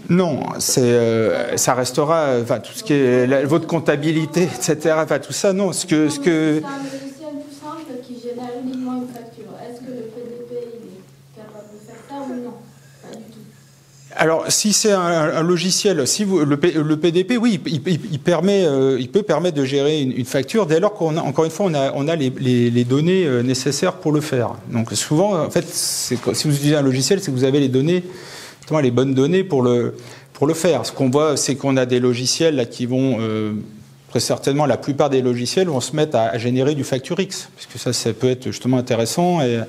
Non, ça restera, enfin, tout ce qui est votre comptabilité, etc. Enfin, tout ça, non.
C'est un logiciel tout simple qui génère uniquement une facture. Est-ce que le PDP il est capable de faire ça ou non? Pas du tout.
Alors, si c'est un logiciel, si vous, le PDP, oui, il peut permettre de gérer une facture dès lors qu'on a, encore une fois, on a les données nécessaires pour le faire. Donc, souvent, en fait, si vous utilisez un logiciel, c'est que vous avez les données, justement, les bonnes données pour le faire. Ce qu'on voit, c'est qu'on a des logiciels là qui vont, très certainement, la plupart des logiciels vont se mettre à générer du FactureX, puisque ça peut être justement intéressant et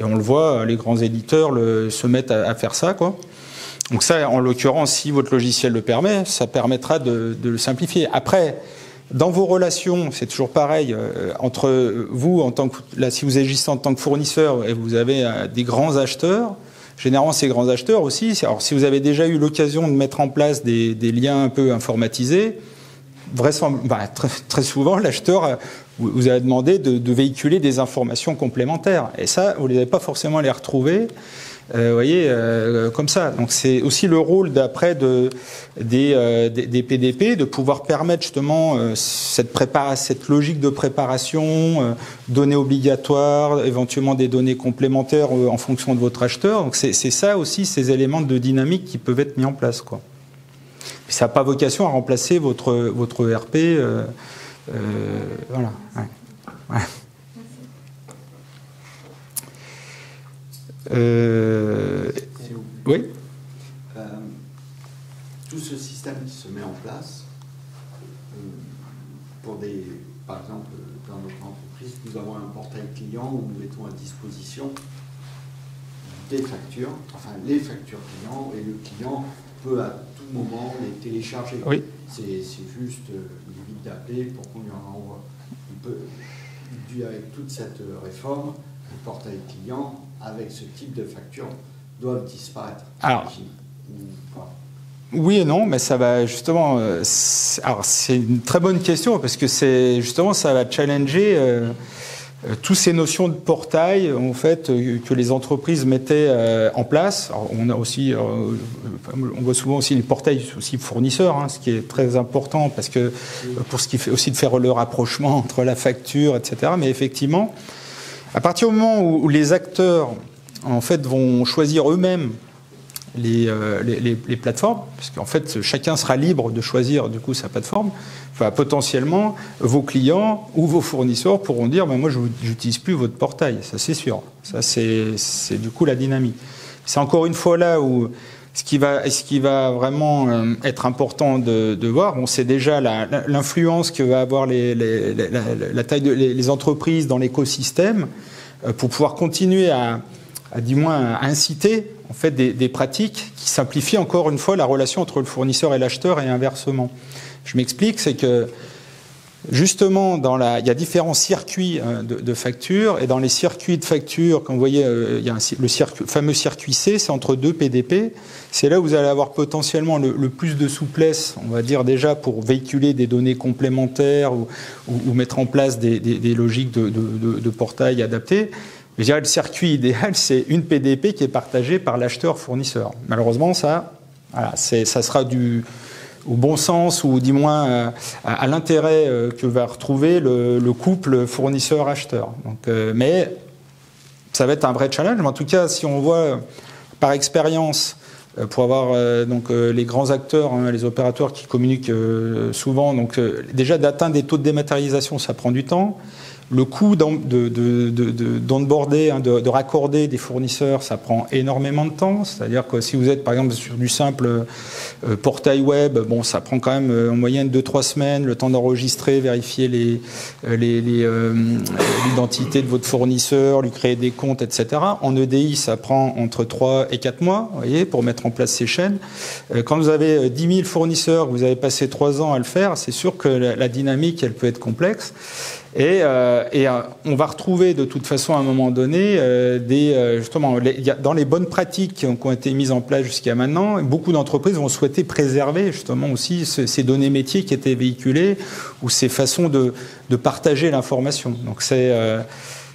on le voit, les grands éditeurs se mettent à faire ça, quoi. Donc ça, en l'occurrence, si votre logiciel le permet, ça permettra de le simplifier. Après, dans vos relations, c'est toujours pareil, entre vous, si vous agissez en tant que fournisseur et vous avez des grands acheteurs, généralement ces grands acheteurs aussi, alors si vous avez déjà eu l'occasion de mettre en place des liens un peu informatisés, très souvent, l'acheteur vous a demandé de véhiculer des informations complémentaires. Et ça, vous n'allez pas forcément les retrouver. Vous voyez, comme ça. Donc c'est aussi le rôle d'après des PDP de pouvoir permettre justement cette logique de préparation, données obligatoires, éventuellement des données complémentaires en fonction de votre acheteur. Donc c'est ça aussi, ces éléments de dynamique qui peuvent être mis en place, quoi. Puis ça n'a pas vocation à remplacer votre ERP. Voilà. Ouais. Oui.
Tout ce système qui se met en place, par exemple, dans notre entreprise, nous avons un portail client où nous mettons à disposition des factures, enfin les factures clients, et le client peut à tout moment les télécharger.
Oui.
C'est juste, il évite d'appeler pour qu'on lui en envoie. Avec toute cette réforme, le portail client, avec ce type de facture, doivent disparaître.
Alors, oui et non, mais ça va justement... alors, c'est une très bonne question, parce que justement, ça va challenger toutes ces notions de portail, en fait, que les entreprises mettaient en place. Alors, on a aussi... on voit souvent aussi les portails aussi fournisseurs, hein, ce qui est très important, parce que pour ce qui fait aussi de faire le rapprochement entre la facture, etc. Mais effectivement, à partir du moment où les acteurs, en fait, vont choisir eux-mêmes les plateformes, parce qu'en fait, chacun sera libre de choisir, du coup, sa plateforme, enfin, potentiellement, vos clients ou vos fournisseurs pourront dire, ben, moi, je n'utilise plus votre portail, ça c'est sûr. Ça, c'est du coup la dynamique. C'est encore une fois là où ce qui va vraiment être important de voir, bon, c'est déjà l'influence que va avoir la taille les entreprises dans l'écosystème pour pouvoir continuer à inciter en fait des pratiques qui simplifient encore une fois la relation entre le fournisseur et l'acheteur et inversement. Je m'explique, c'est que justement il y a différents circuits de facture, et dans les circuits de facture, comme vous voyez, il y a le fameux circuit C, c'est entre deux PDP. C'est là où vous allez avoir potentiellement le plus de souplesse, on va dire déjà pour véhiculer des données complémentaires ou mettre en place des logiques de portail adaptées. Je dirais le circuit idéal, c'est une PDP qui est partagée par l'acheteur-fournisseur. Malheureusement, ça sera au bon sens, ou du moins à l'intérêt que va retrouver le couple fournisseur-acheteur. Mais ça va être un vrai challenge. Mais en tout cas, si on voit par expérience, pour avoir les grands acteurs, hein, les opérateurs qui communiquent souvent, déjà d'atteindre des taux de dématérialisation, ça prend du temps. Le coût d'onboarder, de raccorder des fournisseurs, ça prend énormément de temps. C'est-à-dire que si vous êtes par exemple sur du simple portail web, bon, ça prend quand même en moyenne 2-3 semaines, le temps d'enregistrer, vérifier l'identité de votre fournisseur, lui créer des comptes, etc. En EDI, ça prend entre 3 et 4 mois, vous voyez, pour mettre en place ces chaînes. Quand vous avez 10 000 fournisseurs, vous avez passé 3 ans à le faire, c'est sûr que la dynamique, elle peut être complexe. Et on va retrouver de toute façon à un moment donné dans les bonnes pratiques qui ont été mises en place jusqu'à maintenant, beaucoup d'entreprises vont souhaiter préserver justement aussi ces données métiers qui étaient véhiculées ou ces façons de partager l'information. Donc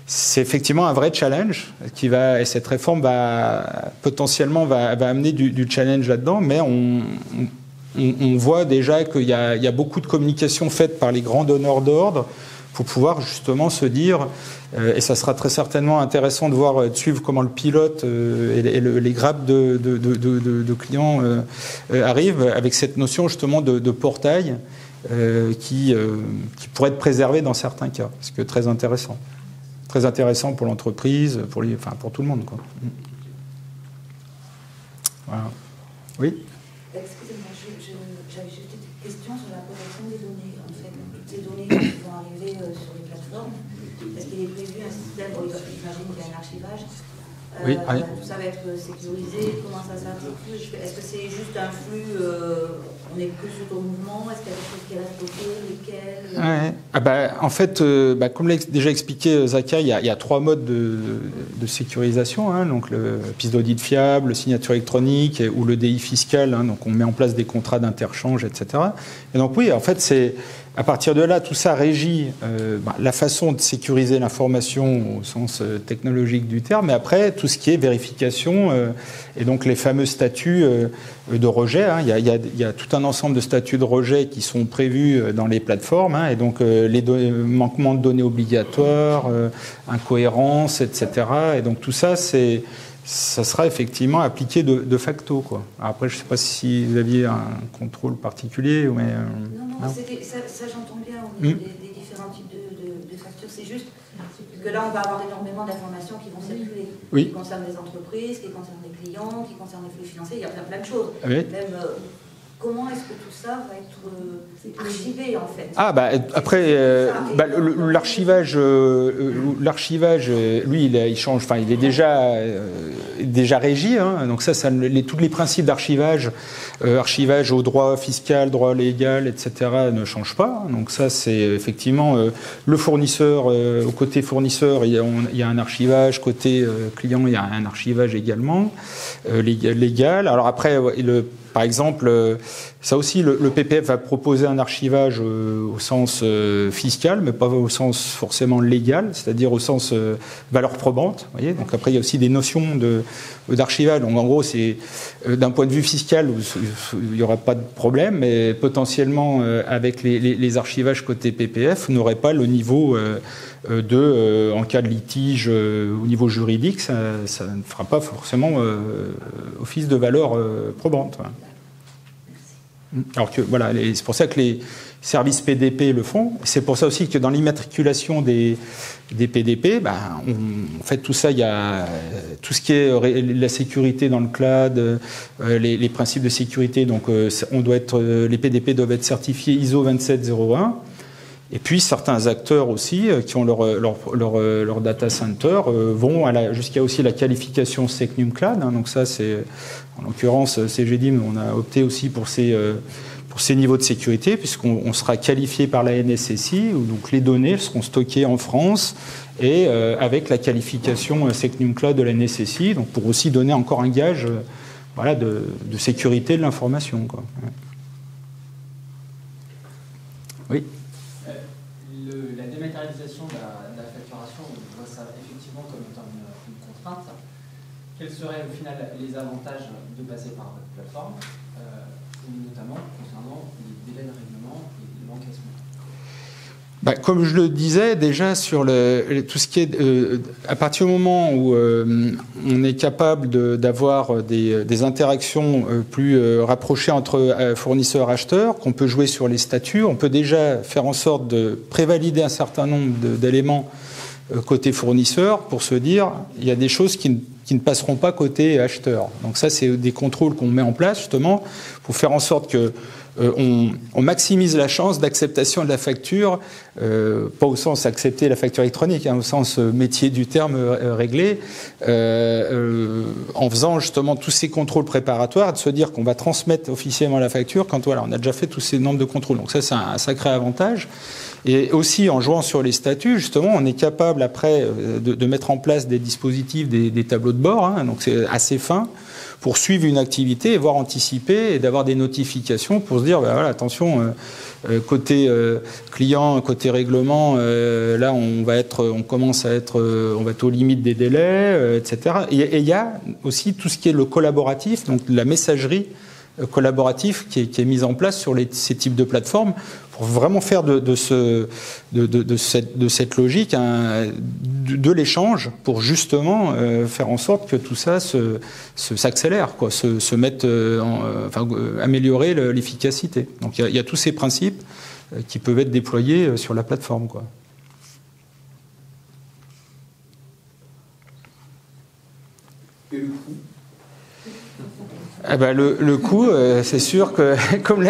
c'est effectivement un vrai challenge et cette réforme va potentiellement amener du challenge là-dedans, mais on voit déjà qu'il y a beaucoup de communication faite par les grands donneurs d'ordre pour pouvoir justement se dire, et ça sera très certainement intéressant de suivre comment le pilote et les grappes de clients arrivent avec cette notion justement de portail qui pourrait être préservé dans certains cas, ce qui est très intéressant. Très intéressant pour l'entreprise, pour tout le monde, quoi. Voilà. Oui.
Excusez-moi, j'avais juste une question sur la protection des données. En fait, toutes ces données qui vont arriver sur les plateformes, est-ce qu'il est prévu un système, j'imagine qu'il y a un archivage,
oui.
tout ça va être sécurisé, comment ça s'articule? Est-ce que c'est juste un flux, on n'est que sur ton mouvement? Est-ce qu'il y a des choses qui restent bloquées? Lesquelles?
En fait, comme l'a déjà expliqué Zaka, il y a 3 modes de sécurisation, hein, donc le piste d'audit fiable, le signature électronique ou le DI fiscal, hein, donc on met en place des contrats d'interchange, etc. Et donc oui, en fait, c'est à partir de là, tout ça régit la façon de sécuriser l'information au sens technologique du terme, mais après, tout ce qui est vérification et donc les fameux statuts de rejet. Hein, il y a tout un ensemble de statuts de rejet qui sont prévus dans les plateformes, hein, et donc les manquements de données obligatoires, incohérences, etc. Et donc tout ça, ça sera effectivement appliqué de facto, quoi. Alors après, je ne sais pas si vous aviez un contrôle particulier. Mais,
non. Ça j'entends bien au niveau des différents types de factures. C'est juste que là, on va avoir énormément d'informations qui vont circuler, qui concernent les entreprises, qui concernent les clients, qui concernent les flux financiers. Il y a plein de choses.
Oui.
Même, comment est-ce que tout ça va être archivé, en fait?
Après, l'archivage, lui, il change. Enfin, il est déjà régi. Hein, donc ça tous les principes d'archivage, archivage au droit fiscal, droit légal, etc., ne changent pas. Donc ça, c'est effectivement le fournisseur. Au côté fournisseur, il y a un archivage. Côté client, il y a un archivage également légal. Alors après, par exemple, ça aussi, le PPF va proposer un archivage au sens fiscal, mais pas au sens forcément légal, c'est-à-dire au sens valeur probante. Vous voyez, donc après, il y a aussi des notions d'archivage. Donc en gros, c'est d'un point de vue fiscal, il n'y aura pas de problème, mais potentiellement, avec les archivages côté PPF, on n'aurait pas le niveau en cas de litige au niveau juridique, ça ne fera pas forcément office de valeur probante. Alors que voilà, c'est pour ça que les services PDP le font. C'est pour ça aussi que dans l'immatriculation des PDP, en fait tout ça, il y a tout ce qui est la sécurité dans le cloud, les principes de sécurité. Donc les PDP doivent être certifiés ISO 27001. Et puis certains acteurs aussi qui ont leur data center vont jusqu'à aussi la qualification Secnum Cloud. Hein, donc ça, c'est en l'occurrence CGDIM, on a opté aussi pour ces niveaux de sécurité puisqu'on sera qualifié par la NSSI, où donc les données seront stockées en France et avec la qualification Secnum Cloud de la NSSI, donc pour aussi donner encore un gage de sécurité de l'information, quoi. Oui.
La dématérialisation de la facturation, on voit ça effectivement comme étant une contrainte. Quels seraient au final les avantages de passer par votre plateforme, notamment concernant les délais de règlement et l'encaissement?
Comme je le disais déjà sur tout ce qui est à partir du moment où on est capable d'avoir des interactions plus rapprochées entre fournisseurs et acheteurs, qu'on peut jouer sur les statuts, on peut déjà faire en sorte de prévalider un certain nombre d'éléments côté fournisseur pour se dire il y a des choses qui ne passeront pas côté acheteur. Donc ça, c'est des contrôles qu'on met en place justement pour faire en sorte que on maximise la chance d'acceptation de la facture, pas au sens accepter la facture électronique, hein, au sens métier du terme réglé, en faisant justement tous ces contrôles préparatoires, de se dire qu'on va transmettre officiellement la facture quand on a déjà fait tous ces nombres de contrôles. Donc ça, c'est un sacré avantage. Et aussi, en jouant sur les statuts, justement, on est capable après de mettre en place des dispositifs, des tableaux de bord, hein, donc c'est assez fin, pour suivre une activité et voir anticiper et d'avoir des notifications pour se dire, ben voilà, attention, côté client, côté règlement, là on va être aux limites des délais, etc. Et il y a aussi tout ce qui est le collaboratif, donc la messagerie collaboratif qui est mise en place sur ces types de plateformes pour vraiment faire de cette logique de l'échange pour justement faire en sorte que tout ça s'accélère, quoi, se mette améliorer l'efficacité. Donc il y a tous ces principes qui peuvent être déployés sur la plateforme, quoi.
Et le coût?
Eh ben le coût, c'est sûr que comme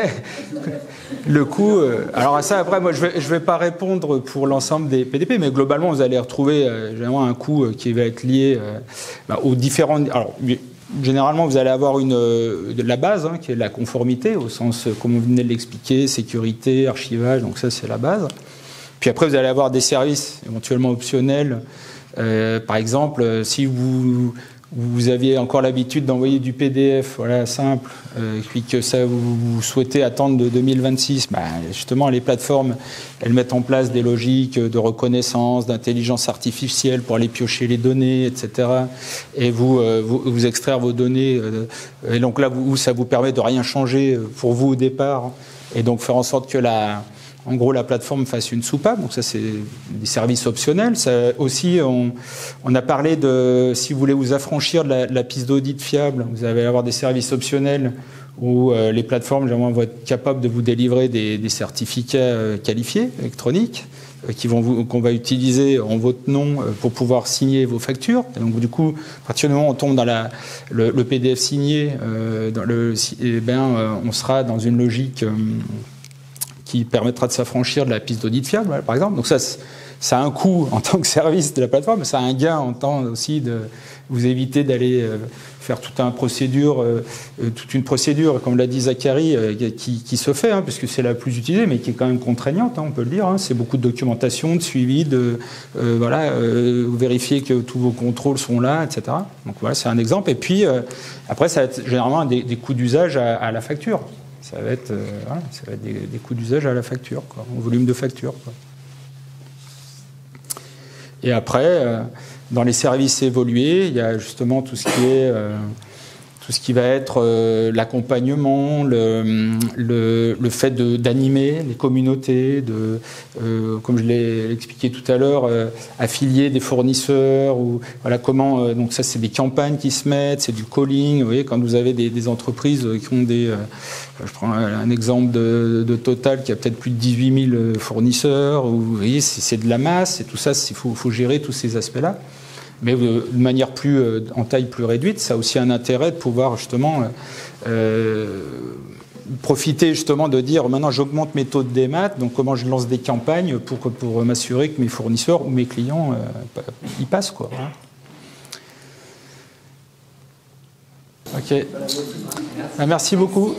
le coût. Alors à ça, après, moi, je vais pas répondre pour l'ensemble des PDP, mais globalement, vous allez retrouver généralement un coût qui va être lié aux différents. Alors généralement, vous allez avoir la base, qui est la conformité au sens, comme on venait de l'expliquer, sécurité, archivage. Donc ça, c'est la base. Puis après, vous allez avoir des services éventuellement optionnels. Par exemple, si vous aviez encore l'habitude d'envoyer du PDF, voilà, simple, et puis que ça vous souhaitez attendre de 2026, justement, les plateformes, elles mettent en place des logiques de reconnaissance, d'intelligence artificielle pour aller piocher les données, etc. Et vous extraire vos données. Et donc là, ça vous permet de rien changer pour vous au départ, et donc faire en sorte que en gros, la plateforme fasse une soupape. Donc ça, c'est des services optionnels. Ça aussi, on a parlé de, si vous voulez vous affranchir de la piste d'audit fiable, vous allez avoir des services optionnels où les plateformes vont être capables de vous délivrer des certificats qualifiés, électroniques, qu'on va utiliser en votre nom pour pouvoir signer vos factures. Et donc du coup, à partir du moment où on tombe dans le PDF signé, on sera dans une logique qui permettra de s'affranchir de la piste d'audit fiable, par exemple. Donc ça a un coût en tant que service de la plateforme, mais ça a un gain en temps aussi de vous éviter d'aller faire toute une procédure, comme l'a dit Zachary, qui se fait, puisque c'est la plus utilisée, mais qui est quand même contraignante, on peut le dire. C'est beaucoup de documentation, de suivi, vérifier que tous vos contrôles sont là, etc. Donc voilà, c'est un exemple. Et puis, après, ça va être généralement des coûts d'usage à la facture. Ça va être des coûts d'usage à la facture, quoi, au volume de facture, quoi. Et après, dans les services évolués, il y a justement tout ce qui va être l'accompagnement, le fait d'animer les communautés, comme je l'ai expliqué tout à l'heure, affilier des fournisseurs, ou voilà comment. Donc ça, c'est des campagnes qui se mettent, c'est du calling. Vous voyez, quand vous avez des entreprises qui ont je prends un exemple de Total qui a peut-être plus de 18 000 fournisseurs. Vous voyez, c'est de la masse, et tout ça, il faut gérer tous ces aspects-là. Mais de manière en taille plus réduite, ça a aussi un intérêt de pouvoir justement profiter justement de dire maintenant j'augmente mes taux de démat, donc comment je lance des campagnes pour m'assurer que mes fournisseurs ou mes clients y passent, quoi. Ok. Merci beaucoup.